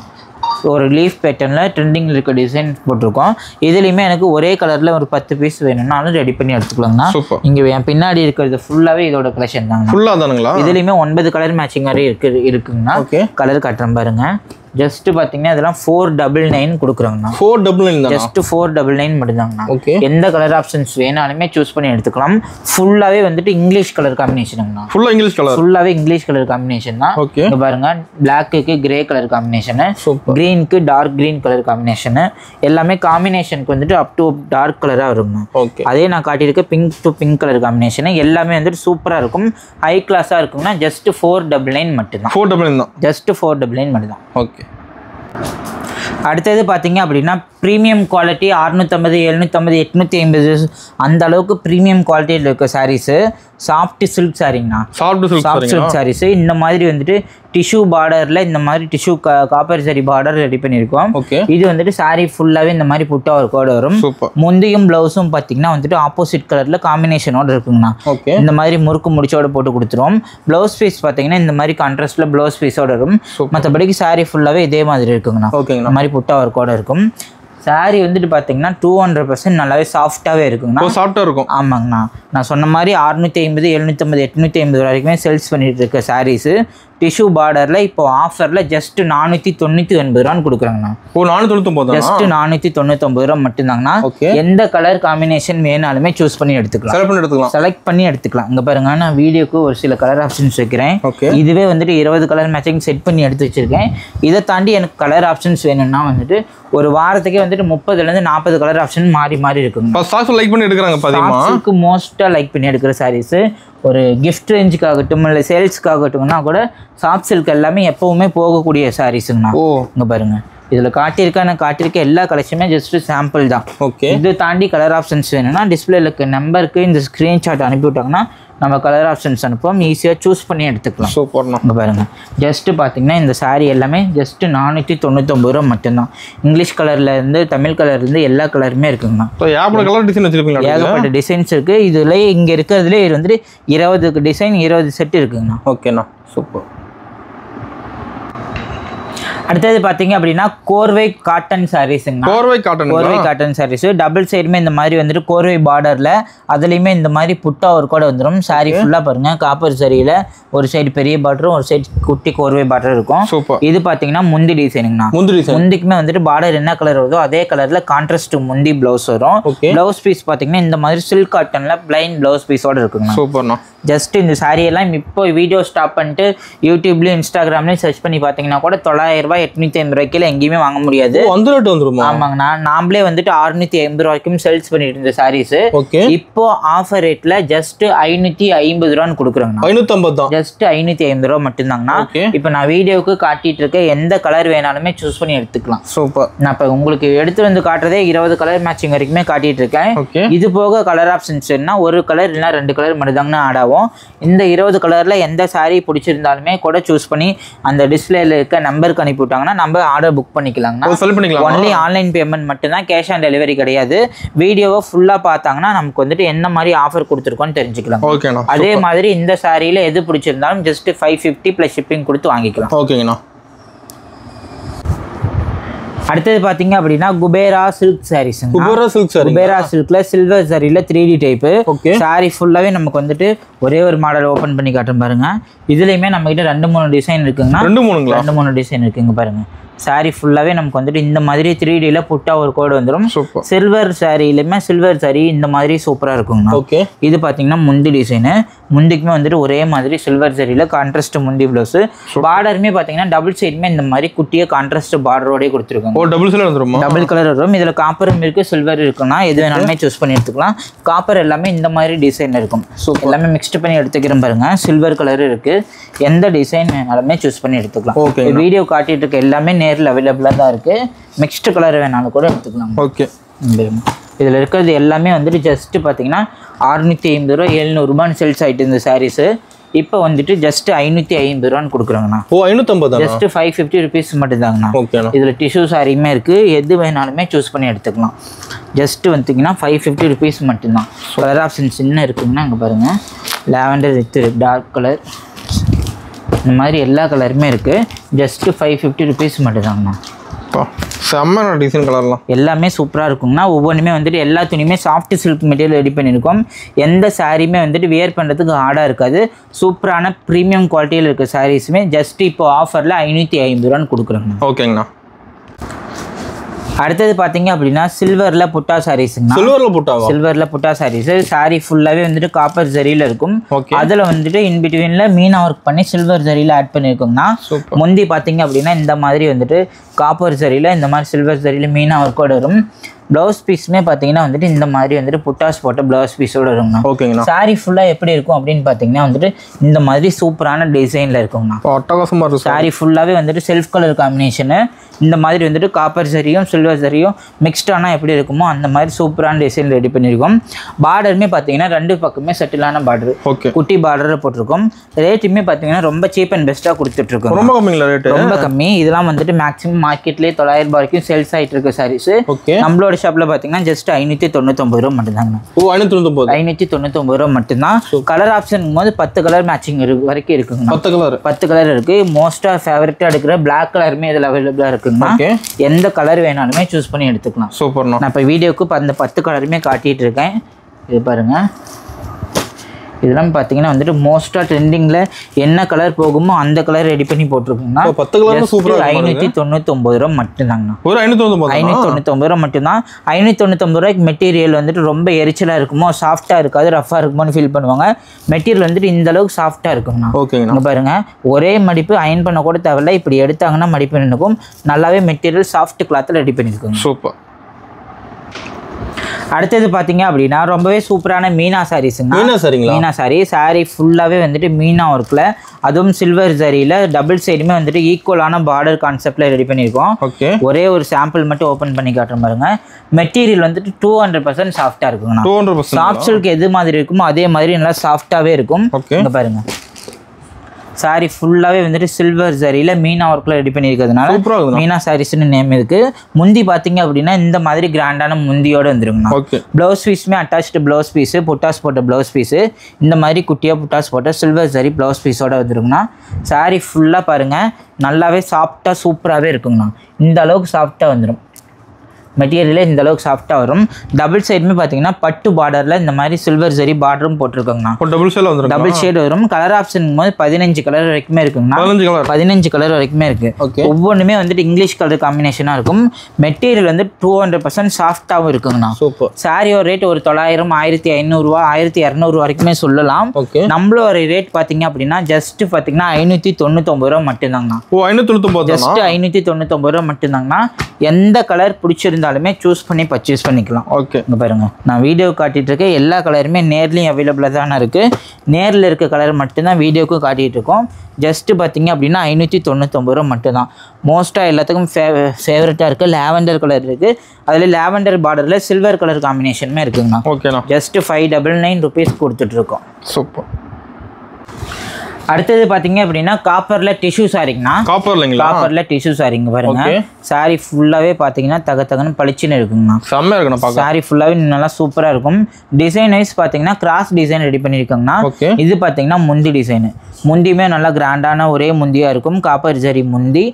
ஒரு லீஃப் பேட்டர்ன்ல ட்ரெண்டிங்ல இருக்க டிசைன் போட்டிருக்கோம். இதுலயுமே எனக்கு ஒரே கலர்ல ஒரு 10 பீஸ் வேணும்னாலும் ரெடி பண்ணி எடுத்துக்கலாங்கண்ணா. இங்க என் பின்னாடி இருக்கிறது ஃபுல்லாவே இதோட கலெக்ஷன் தாங்க. இதுலயுமே 9 கலர் மேட்சிங் வரை இருக்குங்கண்ணா. கலர் காட்டுறேன் பாருங்க. ஜஸ்ட் பாத்தீங்கன்னா இதெல்லாம் 499 கொடுக்குறாங்கண்ணா. 499 ஜஸ்ட் 499 மட்டும்தாங்கண்ணா. எந்த கலர் ஆப்ஷன்ஸ் வேணாலுமே சூஸ் பண்ணி எடுத்துக்கலாம். ஃபுல்லாவே வந்துட்டு இங்கிலீஷ் கலர் காம்பினேஷனுங்கண்ணா. ஃபுல்லாவே இங்கிலீஷ் கலர் காம்பினேஷன் தான். இங்க பாருங்க பிளாக்குக்கு கிரே கலர் காம்பினேஷனு, கிரீனுக்கு டார்க் கிரீன் கலர் காம்பினேஷனு. எல்லாமே காம்பினேஷனுக்கு வந்துட்டு அப் டு டார்க் கலரா வருங்கண்ணா. அதே நான் காட்டியிருக்க pink to pink colour combination எல்லாமே வந்துட்டு சூப்பரா இருக்கும். ஹை கிளாஸா இருக்குங்கன்னா ஜஸ்ட் 499 மட்டும்தான். 499 தான். ஜஸ்ட் 499 மட்டும்தான். அடுத்தது பார்த்தீங்க அப்படின்னா ப்ரீமியம் குவாலிட்டி 650 750 850 அந்த அளவுக்கு ப்ரீமியம் குவாலிட்டியில் இருக்க சாரீஸு. சாஃப்ட் சில்க் சாரிங்கண்ணா. Soft silk saris. இந்த மாதிரி வந்துட்டு டிஷ்யூ பார்டரில் இந்த மாதிரி tissue copper sari border ready பண்ணியிருக்கோம். இது வந்துட்டு சாரி ஃபுல்லாகவே இந்த மாதிரி புட்டா ஒரு கோடு வரும். முந்தியும் ப்ளவுஸும் பார்த்தீங்கன்னா வந்துட்டு ஆப்போசிட் கலரில் காம்பினேஷனோட இருக்குங்கண்ணா. இந்த மாதிரி முறுக்கு முடிச்சோட போட்டு கொடுத்துருவோம். ப்ளவுஸ் பீஸ் பார்த்தீங்கன்னா இந்த மாதிரி கான்ட்ராஸ்டில் ப்ளவுஸ் பீஸோட வரும். மற்றபடிக்கு சாரி ஃபுல்லாகவே இதே மாதிரி இருக்குங்கண்ணா. இந்த மாதிரி புட்டா ஒரு கோடு இருக்கும். சாரி வந்துட்டு பார்த்தீங்கன்னா 200% நல்லாவே சாஃப்டாகவே இருக்குங்கண்ணா. சாஃப்டாக இருக்கும். ஆமாங்கண்ணா, நான் சொன்ன மாதிரி 650, 750, 850 வரைக்குமே சேல்ஸ் பண்ணிட்டு இருக்க சாரீஸு டிஷ்யூ பார்டரில் இப்போ ஆஃபரில் ஜஸ்ட் 499 ரூபான்னு கொடுக்குறாங்கண்ணா. 499 ஜஸ்ட் 499 ரூபா மட்டும்தாங்கண்ணா. எந்த கலர் காம்பினேஷன் வேணாலுமே சூஸ் பண்ணி எடுத்துக்கலாம், செலக்ட் பண்ணி எடுத்துக்கலாம். இங்கே பாருங்க, நான் வீடியோக்கு ஒரு சில கலர் ஆப்ஷன்ஸ் வைக்கிறேன். இதுவே வந்துட்டு 20 கலர் மேட்சிங் செட் பண்ணி எடுத்து வச்சிருக்கேன். இதை தாண்டி எனக்கு கலர் ஆப்ஷன்ஸ் வேணும்னா வந்துட்டு ஒரு வாரத்துக்கே வந்துட்டு 30லேருந்து 40 கலர் ஆப்ஷன் மாறி இருக்குங்க. லைக் பண்ணி எடுக்கிறாங்க. மோஸ்ட்டாக லைக் பண்ணி எடுக்கிற சாரீஸ் ஒரு கிஃப்ட் ரேஞ்சுக்காகட்டும் இல்லை சேல்ஸுக்காகட்டும்னா கூட சாஃப்ட் சில்க் எல்லாமே எப்பவுமே போகக்கூடிய சாரீஸுங்கண்ணா. இங்கே பாருங்க, இதில் காட்டியிருக்க எல்லா கலெக்ஷனுமே ஜஸ்ட் சாம்பிள் தான். இது தாண்டி கலர் ஆப்ஷன்ஸ் வேணும்னா டிஸ்பிளேல இருக்க நம்பருக்கு இந்த ஸ்க்ரீன்ஷாட் அனுப்பிவிட்டாங்கன்னா நம்ம கலர் ஆப்ஷன்ஸ் அனுப்புவோம், ஈஸியாக சூஸ் பண்ணி எடுத்துக்கலாம். சூப்பர்ண்ணா. இங்கே பாருங்கள், ஜஸ்ட்டு பார்த்தீங்கன்னா இந்த சாரீ எல்லாமே ஜஸ்ட்டு 499 ரூபா மட்டும்தான். இங்கிலீஷ் கலர்லேருந்து தமிழ் கலர்லேருந்து எல்லா கலருமே இருக்குங்கண்ணா. ஏகப்பட்ட டிசைன்ஸ் இருக்குது. இதில் இங்கே இருக்கிறதுலே இது வந்துட்டு 20 டிசைன் 20 செட் இருக்குங்கண்ணா. ஓகேண்ணா, சூப்பர். அடுத்தது பார்த்தீங்க அப்படின்னா கோர்வை காட்டன் சாரீஸுங்க. கோர்வை காட்டன் சாரீஸ் டபுள் சைடுமே இந்த மாதிரி வந்துட்டு கோர்வை பார்டரில் அதுலேயுமே இந்த மாதிரி புட்டா ஒரு கூட வந்துடும். சாரீ ஃபுல்லாக பாருங்கள், காப்பர் சரியில் ஒரு சைடு பெரிய பார்டரும் ஒரு சைடு குட்டி கோர்வை பார்டர் இருக்கும். இது பார்த்தீங்கன்னா முந்தி டிசைனுங்கண்ணா. முந்திக்குமே வந்துட்டு பார்டர் என்ன கலர் வருதோ அதே கலரில் கான்ட்ராஸ்ட் முந்தி ப்ளவுஸ் வரும். ப்ளவுஸ் பீஸ் பார்த்தீங்கன்னா இந்த மாதிரி சில்க் காட்டனில் பிளைன் ப்ளவுஸ் பீஸோட இருக்குங்க. சூப்பர்ண்ணா. ஜஸ்ட் இந்த சாரீ எல்லாம் இப்போ வீடியோ ஸ்டாப் பண்ணிட்டு யூடியூப்லேயும் இன்ஸ்டாகிராம்லேயும் சர்ச் பண்ணி பார்த்தீங்கன்னா கூட 900 ரூபாய் 850 ரூபாய்க்கு எங்கேயுமே வாங்க முடியாது. ஆமாங்கண்ணா, நாமளே வந்துட்டு 650 ரூபாய்க்கும் சேல்ஸ் பண்ணிட்டு இருந்த சாரீஸ் இப்போ ஆஃபர் ரேட்ல ஜஸ்ட் 550 ரூபான்னு கொடுக்குறாங்கண்ணா. 550 ஜஸ்ட் 550 ரூபா மட்டும்தாங்கண்ணா. இப்போ நான் வீடியோவுக்கு காட்டிட்டு இருக்க எந்த கலர் வேணாலுமே சூஸ் பண்ணி எடுத்துக்கலாம். சூப்பர். நான் இப்போ உங்களுக்கு எடுத்து வந்து காட்டுறதே 20 கலர் மேட்சிங் வரைக்குமே காட்டிட்டு இருக்கேன். இது போக கலர் ஆப்ஷன்ஸ் ஒரு கலர் இல்லைன்னா 2 கலர் மட்டும் தாங்கண்ணா ஆட் ஆகும். இந்த 20 கலர்ல எந்த சாரீ பிடிச்சிருந்தாலுமே கூட சூஸ் பண்ணி அந்த டிஸ்பிளேல இருக்க நம்பருக்கு அனுப்பி விட்டாங்கன்னா நம்ம ஆர்டர் புக் பண்ணிக்கலாங்கண்ணா. ஒன்லி ஆன்லைன் பேமெண்ட் மட்டும்தான், கேஷ் ஆன் டெலிவரி கிடையாது. வீடியோவை ஃபுல்லா பார்த்தாங்கன்னா நமக்கு வந்துட்டு என்ன மாதிரி ஆஃபர் கொடுத்துருக்கோன்னு தெரிஞ்சுக்கலாம். அதே மாதிரி இந்த சாரியில எது பிடிச்சிருந்தாலும் ஜஸ்ட் 550 + ஷிப்பிங் கொடுத்து வாங்கிக்கலாம். ஓகேங்கண்ணா. அடுத்தது பார்த்தீங்க அப்படின்னா குபேரா சில்க் சாரீஸ். குபேரா சில்க்ல சில்வர் சாரியில 3D டைப்பு சாரி ஃபுல்லாவே நமக்கு வந்துட்டு ஒரே ஒரு மாடல் ஓபன் பண்ணி காட்டுறேன் பாருங்க. இதுலயுமே நம்ம கிட்ட 2-3 டிசைன் இருக்குங்கண்ணா. 2-3 டிசைன் இருக்குங்க பாருங்க. சாரி ஃபுல்லாவே நமக்கு வந்துட்டு இந்த மாதிரி 3Dல புட்டா ஒரு கோடு வந்துடும். சில்வர் சாரியிலுமே சில்வர் சாரி இந்த மாதிரி சூப்பரா இருக்குங்கண்ணா. இது பாத்தீங்கன்னா முந்தி டிசைனு. முந்திக்குமே வந்துட்டு ஒரே மாதிரி சில்வர் சாரியில கான்ட்ராஸ்ட் முந்தி பிளவுஸ். பார்டருமே பாத்தீங்கன்னா டபுள் சைடுமே இந்த மாதிரி குட்டிய கான்ட்ராஸ்ட் பார்டரோட கொடுத்துருக்காங்க. டபுள் கலர் வரும். இதுல காப்பரும் இருக்கு சில்வர் இருக்குன்னா எது வேணாலுமே சூஸ் பண்ணி எடுத்துக்கலாம். காப்பர் எல்லாமே இந்த மாதிரி டிசைன் இருக்கும். எல்லாமே மிக்ஸ்ட் பண்ணி எடுத்துக்கிறேன் பாருங்க. சில்வர் கலர் இருக்கு. எந்த டிசைன் வேணாலுமே சூஸ் பண்ணி எடுத்துக்கலாம். வீடியோ காட்டிட்டு இருக்க எல்லாமே நேரில் அவைலபிளாக தான் இருக்கு. மிக்ஸ்டு கலர் வேணாலும் கூட எடுத்துக்கலாம். ஓகே, இதில் இருக்கிறது எல்லாமே வந்துட்டு ஜஸ்ட் பார்த்தீங்கன்னா 650 ரூபா 700 ரூபான்னு சேல்ஸ் ஆகிட்டு இந்த சாரீஸு இப்போ வந்துட்டு ஜஸ்ட் 550 ரூபான்னு கொடுக்குறாங்கண்ணா. 550 ஜஸ்ட் 550 ருபீஸ் மட்டும்தாங்கண்ணா. இதில் டிஷ்யூ சாரியுமே இருக்குது. எது வேணாலுமே சூஸ் பண்ணி எடுத்துக்கலாம். ஜஸ்ட் வந்துட்டிங்கன்னா 550 ருபீஸ் மட்டும்தான். கலர் ஆப்ஷன்ஸ் என்ன இருக்குங்கன்னா அங்கே பாருங்கள், லாவெண்டர் வித் டார்க் கலர் இந்த மாதிரி எல்லா கலருமே இருக்குது. ஜஸ்ட் 550 ருபீஸ் மட்டும்தாங்கண்ணா. செம்ம டிசைன் கலர்லாம் எல்லாமே சூப்பராக இருக்குங்கண்ணா. ஒவ்வொன்றுமே வந்துட்டு எல்லா துணியுமே சாஃப்ட் சில்க் மெட்டீரியல் ரெடி பண்ணியிருக்கோம். எந்த சாரியுமே வந்துட்டு வியர் பண்ணுறதுக்கு ஹார்டாக இருக்காது. சூப்பரான ப்ரீமியம் குவாலிட்டியில் இருக்க சாரீஸுமே ஜஸ்ட் இப்போ ஆஃபரில் 550 ரூபான்னு கொடுக்குறாங்க. ஓகேங்கண்ணா. அடுத்தது பார்த்தீங்க அப்படின்னா சில்வரில் புட்டா சாரீஸுங்க. சில்வரில் புட்டா சாரீஸ். சாரி ஃபுல்லாகவே வந்துட்டு காப்பர் ஜரியில் இருக்கும். அதில் வந்துட்டு இன்பிட்வீனில் மீனா ஒர்க் பண்ணி சில்வர் ஜரியில் ஆட் பண்ணியிருக்கோங்கண்ணா. முந்தி பார்த்தீங்க அப்படின்னா இந்த மாதிரி வந்துட்டு காப்பர் ஜரியில் இந்த மாதிரி சில்வர் ஜரியில் மீனா ஒர்க்கோடு வரும். ப்ளவுஸ் பீஸுமே பார்த்தீங்கன்னா வந்துட்டு இந்த மாதிரி வந்துட்டு புட்டாஸ் போட்ட ப்ளவுஸ் பீஸோட இருக்குங்கண்ணா. ஓகேங்கண்ணா. சாரி ஃபுல்லாக எப்படி இருக்கும் அப்படின்னு பார்த்தீங்கன்னா வந்துட்டு இந்த மாதிரி சூப்பரான டிசைனில் இருக்குங்கண்ணா. அட்டகாசமாக இருக்கும். சாரி ஃபுல்லாகவே வந்துட்டு செல்ஃப் கலர் காம்பினேஷனு இந்த மாதிரி வந்துட்டு காப்பர் சரியும் சில்வர் சரியும் மிக்ஸ்டானா எப்படி இருக்குமோ அந்த மாதிரி சூப்பரான டிசைன் ரெடி பண்ணியிருக்கோம். பார்டருமே பார்த்தீங்கன்னா 2 பக்கமே செட்டிலான பார்டர், குட்டி பார்டரை போட்டிருக்கோம். ரேட்டுமே பார்த்தீங்கன்னா ரொம்ப சீப் அண்ட் பெஸ்ட்டாக கொடுத்துட்ருக்கோம். ரொம்ப கம்மிங்களா ரேட்டு? ரொம்ப கம்மி. இதெல்லாம் வந்துட்டு மேக்ஸிமம் மார்க்கெட்லேயே 900 ரூபாய் வரைக்கும் சேல்ஸ் ஆகிட்டு இருக்க சாரீஸ். நம்மளோட ஷாப்ல பாத்தீங்கன்னா ஜஸ்ட் 599 ரூபாய் மட்டும் தாங்க. ஓ 599 ரூபாய் மட்டும் தான். கலர் ஆப்ஷன் போது 10 கலர் மேட்சிங் வரைக்கும் இருக்குங்க. 10 கலர் இருக்கு. மோஸ்டா ஃபேவரட்டா எடுக்கிற Black கலருமே இதுல அவைலபிளா இருக்குங்க. எந்த கலர் வேணாலுமே சூஸ் பண்ணி எடுத்துக்கலாம். சூப்பர்ண்ணா. நான் இப்ப வீடியோக்கு அந்த 10 கலருமே காட்டிட்டு இருக்கேன். இது பாருங்க. இதெல்லாம் பார்த்தீங்கன்னா வந்துட்டு மோஸ்ட்டாக ட்ரெண்டிங்கில் என்ன கலர் போகுமோ அந்த கலர் ரெடி பண்ணி போட்டிருக்கோங்கன்னா 10 கலர் சூப்பராக 599 ரூபா மட்டும்தாங்கண்ணா. ஒரு 599 ரூபா மட்டும்தான். 599 ரூபாய்க்கு மெட்டீரியல் வந்துட்டு ரொம்ப எரிச்சலாக இருக்குமோ, சாஃப்டாக இருக்காது, ரஃபாக இருக்குமோன்னு ஃபீல் பண்ணுவாங்க. மெட்டீரியல் வந்துட்டு இந்த அளவுக்கு சாஃப்டாக இருக்குங்கண்ணா. ஓகேங்க. பாருங்க, ஒரே மடிப்பு அயன் பண்ண கூட தேவையில்ல. இப்படி எடுத்தாங்கன்னா மடிப்பு நினைக்கும். நல்லாவே மெட்டீரியல் சாஃப்ட் கிளாத்தில் ரெடி பண்ணியிருக்கோங்க. சூப்பர். அடுத்தது பார்த்தீங்க அப்படின்னா ரொம்பவே சூப்பரான மீனா சாரீஸுங்க. மீனா சாரி ஃபுல்லாகவே வந்துட்டு மீனா ஒர்க்கில், அதுவும் சில்வர் ஜரியில் டபுள் சைடுமே வந்துட்டு ஈக்குவலான பார்டர் கான்செப்டில் ரெடி பண்ணியிருக்கோம். ஒரே ஒரு சாம்பிள் மட்டும் ஓப்பன் பண்ணி காட்டுறேன் பாருங்க. மெட்டீரியல் வந்துட்டு 200% சாஃப்டாக இருக்குங்கண்ணா. சாஃப்ட் சில்க் எது மாதிரி இருக்குமோ அதே மாதிரி நல்லா சாஃப்டாகவே இருக்கும். இங்கே பாருங்க, சாரி ஃபுல்லாகவே வந்துட்டு சில்வர் ஜரியில் மீனா ஒர்க்கில் ரெடி பண்ணியிருக்கிறதுனால மீனா சாரீஸ்னு நேம் இருக்கு. முந்தி பார்த்தீங்க அப்படின்னா இந்த மாதிரி கிராண்டான முந்தியோட வந்துருங்கண்ணா. ப்ளவுஸ் பீஸுமே அட்டாச்சு ப்ளவுஸ் பீஸு, புட்டாஸ் போட்ட ப்ளவுஸ் பீஸு, இந்த மாதிரி குட்டியாக புட்டாஸ் போட்ட சில்வர் ஜரி ப்ளவுஸ் பீஸோட வந்துருங்கண்ணா. சாரி ஃபுல்லாக பாருங்கள், நல்லாவே சாஃப்டாக சூப்பராகவே இருக்குங்கண்ணா. இந்த அளவுக்கு சாஃப்டாக வந்துடும். மெட்டீரியலே இந்த அளவுக்கு சாஃப்டாக வரும். டபுள் சைடுமே பார்த்தீங்கன்னா பட்டு பார்டரில் இந்த மாதிரி சில்வர் ஜரி பார்டரும் போட்டிருக்கோங்கண்ணா. டபுள் ஷேட் வரும். கலர் ஆப்ஷன் போது 15 கலர் வரைக்குமே இருக்குங்கண்ணா. 15 கலர் வரைக்குமே இருக்கு. ஒவ்வொன்றுமே வந்துட்டு இங்கிலீஷ் கலர் காம்பினேஷனாக இருக்கும். மெட்டீரியல் வந்து 200% சாஃப்டாகவும் இருக்குங்கண்ணா. சாரியோட ரேட் ஒரு 900, 1500 ரூபா, 1200 வரைக்குமே சொல்லலாம். நம்மளோட ரேட் பார்த்தீங்க அப்படின்னா ஜஸ்ட் பார்த்தீங்கன்னா 599 ரூபா மட்டும்தாங்கண்ணா. ஜஸ்ட் 599 ரூபா மட்டும்தாங்கண்ணா. எந்த கலர் பிடிச்சிருந்தாலுமே சூஸ் பண்ணி பர்ச்சேஸ் பண்ணிக்கலாம். இங்க பாருங்க, நான் வீடியோ காட்டிட்டு இருக்கேன். எல்லா கலருமே நேர்லையும் அவைலபிளாக தானே இருக்கு. நேரில் இருக்க கலர் மட்டும்தான் வீடியோக்கும் காட்டிட்டு இருக்கோம். ஜஸ்ட் பார்த்தீங்க அப்படின்னா 599 ரூபா மட்டும்தான். மோஸ்ட்டாக எல்லாத்துக்கும் ஃபேவரட்டாக இருக்குது லாவெண்டர் கலர் இருக்குது. அதில் லாவெண்டர் பார்டரில் சில்வர் கலர் காம்பினேஷனுமே இருக்குங்கண்ணா. ஜஸ்ட் 599 ருபீஸ் கொடுத்துட்ருக்கோம். சூப்பர். அடுத்தது பாத்தீங்க அப்படின்னா காப்பர்ல டிஷ்யூ சாரிங்கண்ணா. காப்பர்ல டிஷ்யூ சாரிங்க பாருங்க. சாரி ஃபுல்லாவே பாத்தீங்கன்னா தகன்னு பளிச்சுன்னு இருக்குங்கண்ணா. செம்மையா இருக்குண்ணா. சாரி ஃபுல்லாவே நல்லா சூப்பரா இருக்கும். டிசைன் வைஸ் பாத்தீங்கன்னா கிராஸ் டிசைன் ரெடி பண்ணிருக்காங்கண்ணா. இது பாத்தீங்கன்னா முந்தி டிசைன். முந்தியுமே நல்லா கிராண்டான ஒரே முந்தியா இருக்கும். காப்பர் ஜரி முந்தி.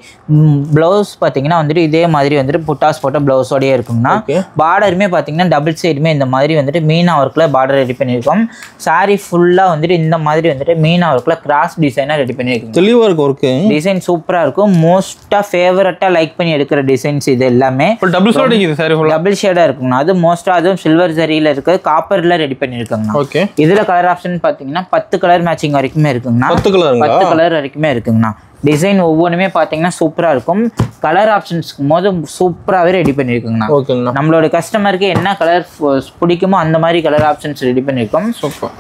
பிளவுஸ் பாத்தீங்கன்னா வந்துட்டு இதே மாதிரி வந்துட்டு புட்டாஸ் போட்ட பிளவுஸோடய இருக்குங்கண்ணா. பார்டருமே பாத்தீங்கன்னா டபுள் சைடுமே இந்த மாதிரி வந்துட்டு மீனா ஒர்க்ல பார்டர் ரெடி பண்ணிருக்கோம். சாரி ஃபுல்லா வந்துட்டு இந்த மாதிரி வந்துட்டு மீனா ஒர்க்ல கிராஸ் டிசைனா ரெடி பண்ணிருக்கோம். தெளிவா இருக்கு ஒர்க். டிசைன் சூப்பரா இருக்கும். மோஸ்டா ஃபேவரட்டா லைக் பண்ணி எடுக்கிற டிசைன்ஸ் இது எல்லாமே. டபுள் ஷேட் இது சாரி ஃபுல்லா டபுள் ஷேடா இருக்குங்க. அது மோஸ்டா அதுவும் சில்வர் ஜரியில இருக்கு. காப்பர்ல ரெடி பண்ணிருக்காங்க. இதுல கலர் ஆப்ஷன் பாத்தீங்கன்னா 10 கலர் மேட்சிங் வரைக்குமே இருக்குங்கண்ணா. 10 கலர் வரைக்குமே இருக்குங்கண்ணா. டிசைன் ஒவ்வொன்றுமே பார்த்தீங்கன்னா சூப்பராக இருக்கும். கலர் ஆப்ஷன்ஸ்க்கு போது சூப்பராகவே ரெடி பண்ணியிருக்குங்கண்ணா. நம்மளோட கஸ்டமருக்கு என்ன கலர் பிடிக்குமோ அந்த மாதிரி கலர் ஆப்ஷன்ஸ் ரெடி பண்ணியிருக்கோம்.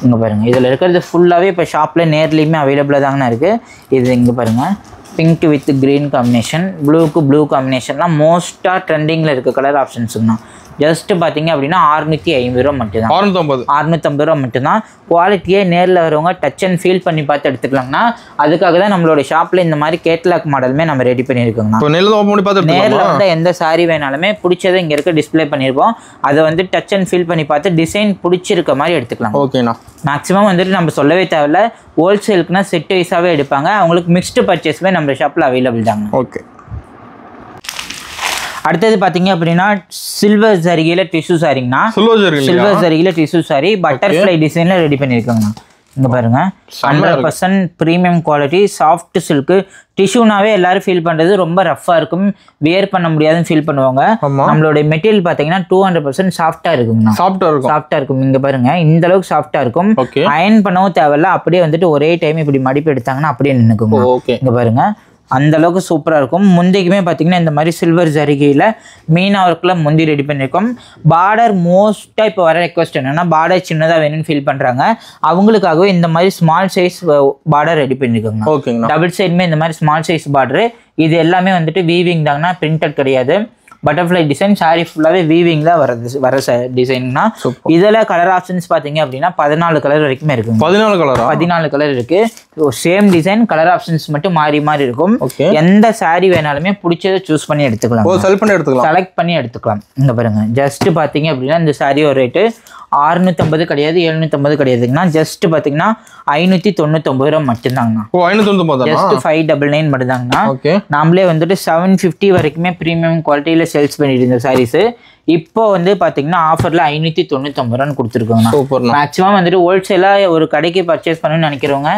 இங்கே பாருங்கள், இதில் இருக்கிறது ஃபுல்லாகவே இப்போ ஷாப்பில் நேர்லேயுமே அவைலபிளாக தாங்கண்ணா இருக்குது. இது இங்கே பாருங்கள், பிங்க் வித் க்ரீன் காம்பினேஷன், ப்ளூக்கு ப்ளூ காம்பினேஷன்லாம் மோஸ்ட்டாக ட்ரெண்டிங்கில் இருக்க கலர் ஆப்ஷன்ஸுங்கண்ணா. ஜஸ்ட் பார்த்தீங்க அப்படின்னா 650 ரூபா மட்டும்தான். 650 ரூபா மட்டும்தான். குவாலிட்டியே நேரில் வரவங்க டச் அண்ட் ஃபீல் பண்ணி பார்த்து எடுத்துக்கலாங்கண்ணா. அதுக்காக தான் நம்மளோட ஷாப்பில் இந்த மாதிரி கேட்லாக் மாடலுமே நம்ம ரெடி பண்ணியிருக்கோங்கண்ணா. நேரில் வந்து எந்த சாரி வேணாலுமே பிடிச்சதை இங்கே இருக்க டிஸ்பிளே பண்ணியிருப்போம். அதை வந்து டச் அண்ட் ஃபீல் பண்ணி பார்த்து டிசைன் பிடிச்சிருக்க மாதிரி எடுத்துக்கலாம். ஓகேண்ணா. மேக்ஸிமம் வந்துட்டு நம்ம சொல்லவே தேவையில்ல, ஹோல்சேலுக்குனா செட் வைஸாகவே எடுப்பாங்க. அவங்களுக்கு மிக்ஸ்டு பர்ச்சேஸுமே நம்ம ஷாப்பில் அவைலபிள் தாங்க. ஓகே. அடுத்தது பார்த்தீங்க அப்படின்னா சில்வர் ஜரிகையில் டிஷ்யூ சாரிங்கண்ணா. சில்வர் ஜரிகையில் டிஷ்யூ சாரி பட்டர்ஃப்ளை டிசைனில் ரெடி பண்ணியிருக்காங்கண்ணா. இங்கே பாருங்க, 100% ப்ரீமியம் குவாலிட்டி சாஃப்ட் சில்க்கு. டிஷ்யூனாவே எல்லாரும் ஃபீல் பண்ணுறது ரொம்ப ரஃப்பாக இருக்கும், வியர் பண்ண முடியாதுன்னு ஃபீல் பண்ணுவாங்க. நம்மளோட மெட்டீரியல் பார்த்தீங்கன்னா 200% சாஃப்டாக இருக்குங்கண்ணா. சாஃப்டாக இருக்கும். இங்கே பாருங்க, இந்த அளவுக்கு சாஃப்டாக இருக்கும். அயன் பண்ணவும் தேவையில்ல, அப்படியே வந்துட்டு ஒரே டைம் இப்படி மடிப்பு எடுத்தாங்கன்னா அப்படியே நின்றுக்குங்க. இங்கே பாருங்க, அந்த அளவுக்கு சூப்பராக இருக்கும். முந்திக்குமே பார்த்தீங்கன்னா இந்த மாதிரி சில்வர் ஜரிகையில் மீனா ஒர்க்கில் முந்தி ரெடி பண்ணியிருக்கோம். பார்டர் மோஸ்ட்டாக இப்போ வர ரெக்வஸ்ட் என்னென்னா பார்டர் சின்னதாக வேணும்னு ஃபீல் பண்ணுறாங்க. அவங்களுக்காகவே இந்த மாதிரி ஸ்மால் சைஸ் பார்டர் ரெடி பண்ணியிருக்கோங்க. ஓகேங்க. டபுள் சைடுமே இந்த மாதிரி ஸ்மால் சைஸ் பார்டரு. இது எல்லாமே வந்துட்டு வீவிங் தாங்கன்னா, பிரிண்டட் கிடையாது. Butterfly design. சாரி ஃபுல்லாவே வீவிங்ல வர டிசைன்னா. இதுல கலர் ஆப்ஷன்ஸ் பாத்தீங்க அப்படின்னா 14 கலர் வரைக்குமே இருக்கு. 14 கலர் இருக்கு. சேம் டிசைன், கலர் ஆப்ஷன்ஸ் மட்டும் மாறி மாறி இருக்கும். எந்த சாரி வேணாலுமே பிடிச்சதை சூஸ் பண்ணி எடுத்துக்கலாம், செலக்ட் பண்ணி எடுத்துக்கலாம். இங்க பாருங்க, ஜஸ்ட் பாத்தீங்க அப்படின்னா இந்த சாரி ஒரு ரேட்டு 650 கிடையாது, 750 கிடையாதுங்கண்ணா. ஜஸ்ட் பாத்தீங்கன்னா 599 ரூபா மட்டும்தாங்கண்ணா. ஜஸ்ட் 599 மட்டும்தாங்கண்ணா. நாமளே வந்துட்டு 750 வரைக்குமே ப்ரீமியம் குவாலிட்டியில சேல்ஸ் பண்ணிட்டு இருந்த சாரீஸ் இப்போ வந்து பாத்தீங்கன்னா ஆஃபர்ல 599 ரூபான்னு கொடுத்துருக்கோங்க. மேக்ஸிமம் வந்துட்டு ஹோல்சேலா ஒரு கடைக்கு பர்ச்சேஸ் பண்ணணும்னு நினைக்கிறவங்க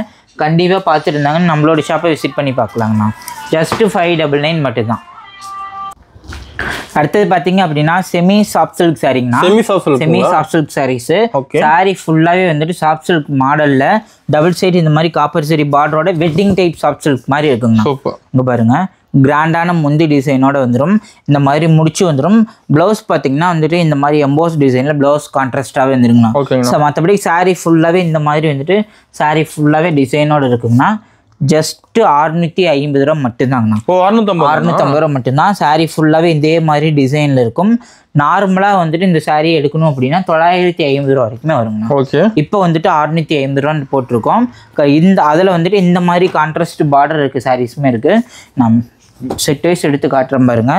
கண்டிப்பா பார்த்துட்டு இருந்தாங்கன்னு நம்மளோட ஷாப்பை விசிட் பண்ணி பார்க்கலாங்கண்ணா. ஜஸ்ட் 599 மட்டும்தான். அடுத்தது பாத்தீங்க அப்படின்னா செமி சாஃப்ட் சில்க் சாரிங்கண்ணா. Semi soft silk saris. Sari ஃபுல்லாவே வந்துட்டு சாஃப்ட் சில்க் மாடல்ல டபுள் சைடு இந்த மாதிரி காப்பர் சரி பார்டரோட வெட்டிங் டைப் சாஃப்ட் சில்க் மாதிரி இருக்குங்க. இங்க பாருங்க, கிராண்டான முந்தி டிசைனோட வந்துடும். இந்த மாதிரி முடிச்சு வந்துடும். பிளவுஸ் பார்த்தீங்கன்னா வந்துட்டு இந்த மாதிரி எம்போஸ் டிசைன்ல பிளவுஸ் கான்ட்ராஸ்டாகவே வந்துருங்கண்ணா. மற்றபடி சாரி ஃபுல்லாகவே இந்த மாதிரி வந்துட்டு சாரி ஃபுல்லாகவே டிசைனோட இருக்குங்கண்ணா. ஜஸ்ட் 650 ரூபா மட்டும்தாங்கண்ணா. 650 ரூபா மட்டும்தான். சாரி ஃபுல்லாகவே இதே மாதிரி டிசைனில் இருக்கும். நார்மலாக வந்துட்டு இந்த சாரீ எடுக்கணும் அப்படின்னா 950 ரூபா வரைக்குமே வருங்கண்ணா. இப்போ வந்துட்டு 650 ரூபான்னு போட்டிருக்கோம். அதில் வந்துட்டு இந்த மாதிரி கான்ட்ராஸ்ட் பார்டர் இருக்குது சாரீஸுமே இருக்குது. நம்ம செட் வைஸ் எடுத்து காட்டுறோம் பாருங்க.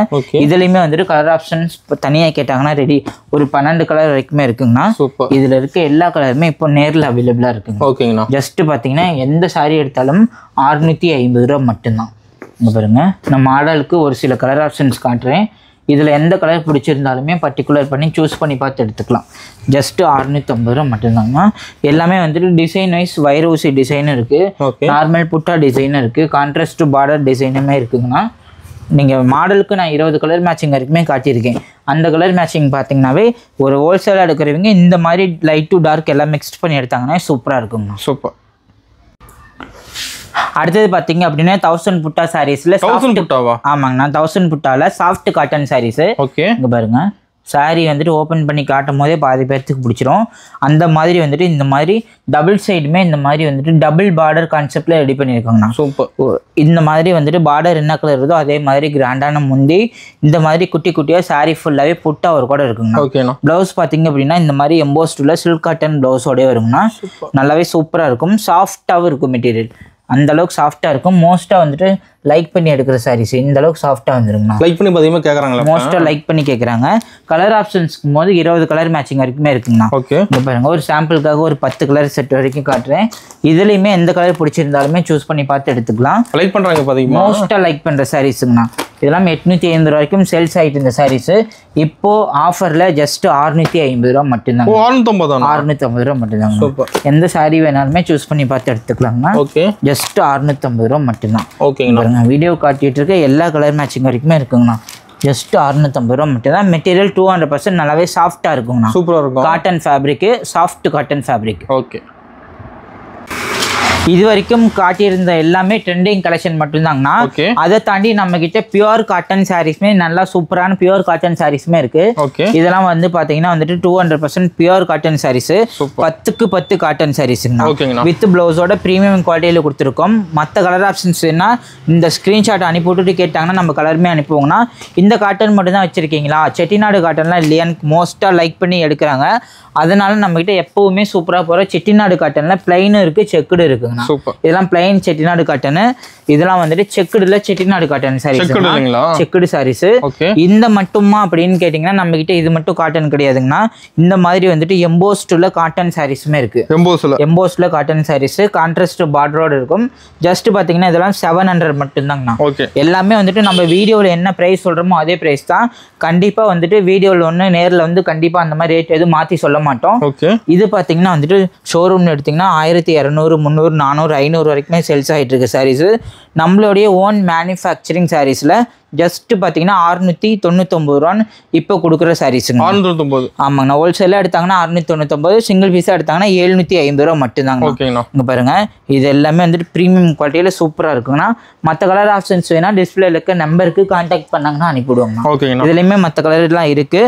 இதுலயுமே வந்துட்டு கலர் ஆப்ஷன்ஸ் தனியாக கேட்டாங்கன்னா ரெடி ஒரு 12 கலர் வரைக்குமே இருக்குங்கண்ணா. இதுல இருக்க எல்லா கலருமே இப்போ நேரில் அவைலபிளா இருக்குங்க. ஜஸ்ட் பாத்தீங்கன்னா எந்த சாரி எடுத்தாலும் 650 ரூபா மட்டும்தான். இங்க பாருங்க, நான் மாடலுக்கு ஒரு சில கலர் ஆப்ஷன்ஸ் காட்டுறேன். இதில் எந்த கலர் பிடிச்சிருந்தாலுமே பர்டிகுலர் பண்ணி சூஸ் பண்ணி பார்த்து எடுத்துக்கலாம். ஜஸ்ட் 650 ரூபா மட்டும்தாங்கண்ணா. எல்லாமே வந்துட்டு டிசைன் வைஸ் வைர ஊசி டிசைனும் இருக்குது, நார்மல் புட்டா டிசைனும் இருக்குது, கான்ட்ராஸ்ட் பார்டர் டிசைனுமே இருக்குங்கண்ணா. நீங்கள் மாடலுக்கு நான் 20 கலர் மேட்சிங் வரைக்குமே காட்டியிருக்கேன். அந்த கலர் மேட்சிங் பார்த்தீங்கன்னாவே ஒரு ஹோல்சேலாக எடுக்கிறவங்க இந்த மாதிரி லைட் டு டார்க் எல்லாம் மிக்ஸ் பண்ணி எடுத்தாங்கன்னா சூப்பராக இருக்குங்கண்ணா. சூப்பர். அடுத்தது பாத்தீங்க அப்படின்னா 1000 புட்டா சாரீஸ்ல ஆமாங்கண்ணா 1000 புட்டால சாஃப்ட் காட்டன் சாரீஸ். இங்க பாருங்க, சாரீ வந்துட்டு ஓப்பன் பண்ணி காட்டும் போதே பாதி பேர்த்துக்கு பிடிச்சிரும். அந்த மாதிரி வந்துட்டு இந்த மாதிரி டபுள் சைடுமே இந்த மாதிரி வந்துட்டு டபுள் பார்டர் கான்செப்ட்ல ரெடி பண்ணியிருக்காங்கண்ணா. சூப்பர். இந்த மாதிரி வந்துட்டு பார்டர் என்ன கலர் இருந்தோ அதே மாதிரி கிராண்டான முந்தி இந்த மாதிரி குட்டி குட்டியா சாரீ ஃபுல்லாவே புட்டா ஒரு கூட இருக்குங்கண்ணா. பிளவுஸ் பாத்தீங்க அப்படின்னா இந்த மாதிரி எம்போஸ்டுல சில்க் காட்டன் பிளவுஸோடய வருங்கண்ணா. நல்லாவே சூப்பரா இருக்கும். சாஃப்டாவும் இருக்கும் மெட்டீரியல். அந்த அளவுக்கு சாஃப்டா இருக்கும். மோஸ்டா வந்துட்டு லைக் பண்ணி எடுக்கிற சாரீஸ் இந்த அளவுக்கு சாஃப்டா வந்துருங்கண்ணா. லைக் பண்ணி பாத்தீங்கன்னா கேக்குறாங்க, மோஸ்டா லைக் பண்ணி கேக்குறாங்க. கலர் ஆப்ஷன்ஸ்க்கும் போது 20 கலர் மேட்சிங் வரைக்குமே இருக்குங்கண்ணா. இங்க பாருங்க, ஒரு சாம்பிளுக்காக ஒரு 10 கலர் செட் வரைக்கும் காட்டுறேன். இதுலயுமே எந்த கலர் பிடிச்சிருந்தாலுமே சூஸ் பண்ணி பார்த்து எடுத்துக்கலாம். லைக் பண்றாங்க பாத்தீங்கன்னா, மோஸ்டா லைக் பண்ற சாரீஸ்ங்கண்ணா. இதெல்லாம் 850 வரைக்கும் சேல்ஸ் ஆயிட்டு இந்த சாரீஸ் இப்போ ஆஃபர்ல ஜஸ்ட் 650 ரூபா மட்டும்தான். 650 ரூபா மட்டும்தாங்க. எந்த சாரீ வேணாலுமே சூஸ் பண்ணி பார்த்து எடுத்துக்கலாங்கண்ணா. ஜஸ்ட் 650 ரூபா மட்டும்தான். பாருங்க, வீடியோ காட்டிட்டு இருக்க எல்லா கலர் மேட்சிங் வரைக்குமே இருக்குங்கண்ணா. ஜஸ்ட் 650 ரூபா மட்டும்தான். மெட்டீரியல் 200% நல்லாவே சாஃப்டா இருக்குங்கண்ணா. சூப்பரா இருக்கும். Cotton fabric, soft cotton fabric. Okay. இது வரைக்கும் காட்டியிருந்த எல்லாமே ட்ரெண்டிங் கலெக்ஷன் மட்டும்தாங்கண்ணா. அதை தாண்டி நம்ம கிட்ட பியூர் காட்டன் சாரீஸ்மே நல்லா சூப்பரான பியூர் காட்டன் சாரீஸ்மே இருக்கு. இதெல்லாம் வந்து பாத்தீங்கன்னா வந்துட்டு 200% பியூர் காட்டன் சாரீஸ். 10க்கு 10 காட்டன் சாரீஸ்ங்கண்ணா. வித் பிளவுஸோட பிரீமியம் குவாலிட்டியில கொடுத்துருக்கோம். மற்ற கலர் ஆப்ஷன்ஸ் என்ன இந்த ஸ்கிரீன்ஷாட் அனுப்பி விட்டுட்டு கேட்டாங்கன்னா நம்ம கலருமே அனுப்புவோங்கண்ணா. இந்த காட்டன் மட்டும் தான் வச்சிருக்கீங்களா, செட்டிநாடு காட்டன்லாம் இல்லையான்னு மோஸ்டா லைக் பண்ணி எடுக்கிறாங்க. அதனால நம்ம கிட்ட எப்பவுமே சூப்பரா போற செட்டிநாடு காட்டன்ல பிளைனும் இருக்கு, செக்குடு இருக்குங்கண்ணா. இதெல்லாம் பிளைன் செட்டிநாடு காட்டன். இதெல்லாம் வந்துட்டு செக்குடுல செட்டிநாடு காட்டன் சாரீஸ், செக்குடு சாரீஸ். இந்த மட்டுமா அப்படின்னு கேட்டீங்கன்னா நம்ம கிட்ட இது மட்டும் காட்டன் கிடையாதுங்கண்ணா. இந்த மாதிரி வந்துட்டு எம்போஸ்டுல காட்டன் சாரீஸுமே இருக்கு. எம்போஸ்டுல காட்டன் சாரீஸ் கான்ட்ராஸ்ட் பார்டரோட இருக்கும். ஜஸ்ட் பாத்தீங்கன்னா இதெல்லாம் 700 மட்டும்தாங்கண்ணா. எல்லாமே வந்துட்டு நம்ம வீடியோல என்ன பிரைஸ் சொல்றோமோ அதே பிரைஸ் தான். கண்டிப்பா வந்துட்டு வீடியோல ஒண்ணு நேர்ல வந்து கண்டிப்பா அந்த மாதிரி ரேட் எதுவும் மாத்தி சொல்ல மாட்டோம். இது பாத்தீங்கன்னா வந்துட்டு ஷோரூம்ல எடுத்தீங்கன்னா 1200, 300, 400, 500 வரைக்குமே சேல்ஸ் ஆகிட்டு இருக்கு சாரீஸ். நம்மளுடைய ஓன் மேனுஃபேக்சரிங் சாரீஸ்ல ஜஸ்ட் பாத்தீங்கன்னா 699 ரூபான்னு இப்போ கொடுக்குற சாரீஸுங்க. 699. ஆமாங்கண்ணா. ஹோல்சேலாக எடுத்தாங்கன்னா 699, சிங்கிள் பீஸாக எடுத்தாங்கன்னா 750 ரூபா மட்டும்தாங்க. இங்க பாருங்க, இது எல்லாமே வந்துட்டு ப்ரீமியம் குவாலிட்டியில சூப்பரா இருக்குங்கண்ணா. மற்ற கலர் ஆப்ஷன்ஸ் வேணா டிஸ்பிளேல இருக்க நம்பருக்கு கான்டாக்ட் பண்ணாங்கன்னா அனுப்பிவிடுவாங்க. இதுலயுமே மற்ற கலர் எல்லாம் இருக்கு.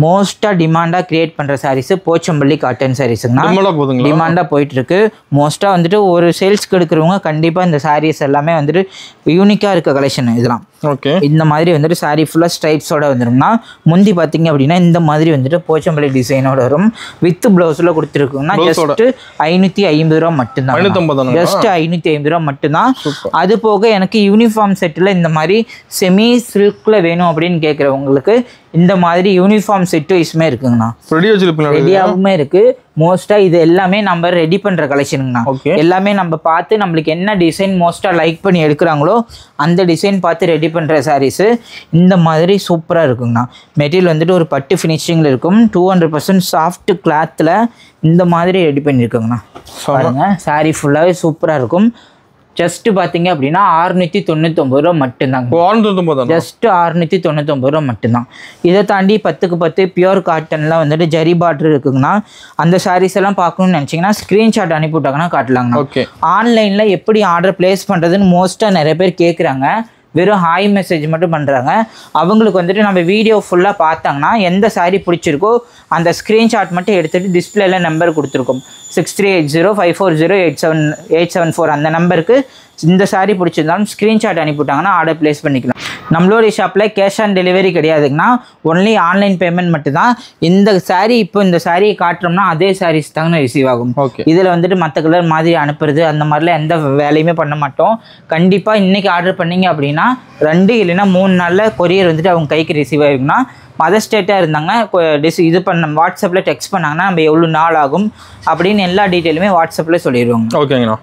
மோஸ்டா டிமாண்டா கிரியேட் பண்ற சாரீஸ் போச்சம்பள்ளி காட்டன் சாரீஸ்ங்கண்ணா. டிமாண்டா போயிட்டு இருக்கு. மோஸ்டா வந்துட்டு ஒரு சேல்ஸ்க்கு எடுக்கிறவங்க கண்டிப்பா இந்த சாரீஸ் எல்லாமே வந்துட்டு யூனிக்கா இருக்க கலெக்ஷன். இதெல்லாம் ஓகே. இந்த மாதிரி வந்துட்டு சாரி ஃபுல்லாக ஸ்ட்ரைப்ஸோட வந்துரும்னா முந்தி பார்த்தீங்க அப்படின்னா இந்த மாதிரி வந்துட்டு போச்சம்பள்ளி டிசைனோட வரும். வித் பிளவுஸில் கொடுத்துருக்குங்கன்னா ஜஸ்ட் 550 ரூபா மட்டும்தான். ஜஸ்ட் 550 ரூபா மட்டும்தான். அது போக எனக்கு யூனிஃபார்ம் செட்டில் இந்த மாதிரி செமி சில்கில் வேணும் அப்படின்னு கேட்குறவங்களுக்கு இந்த மாதிரி யூனிஃபார்ம் செட் வைஸுமே இருக்குங்கண்ணா. ரெடியாகவுமே இருக்கு. மோஸ்ட்டாக இது எல்லாமே நம்ம ரெடி பண்ணுற கலெக்ஷனுங்கண்ணா. எல்லாமே நம்ம பார்த்து நம்மளுக்கு என்ன டிசைன் மோஸ்ட்டாக லைக் பண்ணி எடுக்கிறாங்களோ அந்த டிசைன் பார்த்து ரெடி பண்ணுற சாரீஸு இந்த மாதிரி சூப்பராக இருக்குங்கண்ணா. மெட்டீரியல் வந்துட்டு ஒரு பட்டு ஃபினிஷிங்கில் இருக்கும். 200% சாஃப்ட் கிளாத்தில் இந்த மாதிரி ரெடி பண்ணியிருக்கோங்கண்ணா. பாருங்க சாரீ ஃபுல்லாகவே சூப்பராக இருக்கும். ஜஸ்ட் பார்த்தீங்க அப்படின்னா 699 ரூபா மட்டும்தாங்க. ஜஸ்ட் 699 ரூபா மட்டும்தான். இதை தாண்டி 10க்கு 10 பியூர் காட்டன்லாம் வந்துட்டு ஜரி பார்டர் இருக்குங்கண்ணா. அந்த சாரீஸ் எல்லாம் பார்க்கணும்னு நினச்சிங்கன்னா ஸ்க்ரீன்ஷாட் அனுப்பிவிட்டாங்கன்னா காட்டலாங்கண்ணா. ஆன்லைனில் எப்படி ஆர்டர் பிளேஸ் பண்ணுறதுன்னு மோஸ்ட்டாக நிறைய பேர் கேட்குறாங்க. வெறும் ஹாய் மெசேஜ் மட்டும் பண்ணுறாங்க. அவங்களுக்கு வந்துட்டு நம்ம வீடியோ ஃபுல்லாக பார்த்தாங்கன்னா எந்த சாரீ பிடிச்சிருக்கோ அந்த ஸ்க்ரீன்ஷாட் மட்டும் எடுத்துகிட்டு டிஸ்பிளேல நம்பர் கொடுத்துருக்கோம் 6380540874 அந்த நம்பருக்கு இந்த சாரீ பிடிச்சிருந்தாலும் ஸ்க்ரீன்ஷாட் அனுப்பிவிட்டாங்கன்னா ஆர்டர் பிளேஸ் பண்ணிக்கலாம். நம்மளோடைய ஷாப்பில் கேஷ் ஆன் டெலிவரி கிடையாதுங்கன்னா ஒன்லி ஆன்லைன் பேமெண்ட் மட்டும்தான். இந்த சாரீ இப்போ இந்த சாரீ காட்டுறோம்னா அதே சாரீஸ் தாங்க ரிசீவ் ஆகும். இதில் வந்துட்டு மற்ற கலர் மாதிரி அனுப்புறது அந்த மாதிரிலாம் எந்த வேலையுமே பண்ண மாட்டோம். கண்டிப்பாக இன்றைக்கி ஆர்டர் பண்ணிங்க அப்படின்னா 2 இல்லைன்னா 3 நாளில் கொரியர் வந்துட்டு அவங்க கைக்கு ரிசீவ் ஆகிருக்குன்னா மதர் ஸ்டேட்டாக இருந்தாங்க இது பண்ண வாட்ஸ்அப்பில் டெக்ஸ்ட் பண்ணாங்கன்னா நம்ம எவ்வளோ நாள் ஆகும் அப்படின்னு எல்லா டீட்டெயிலுமே வாட்ஸ்அப்பில் சொல்லிடுவாங்க. ஓகேங்கண்ணா.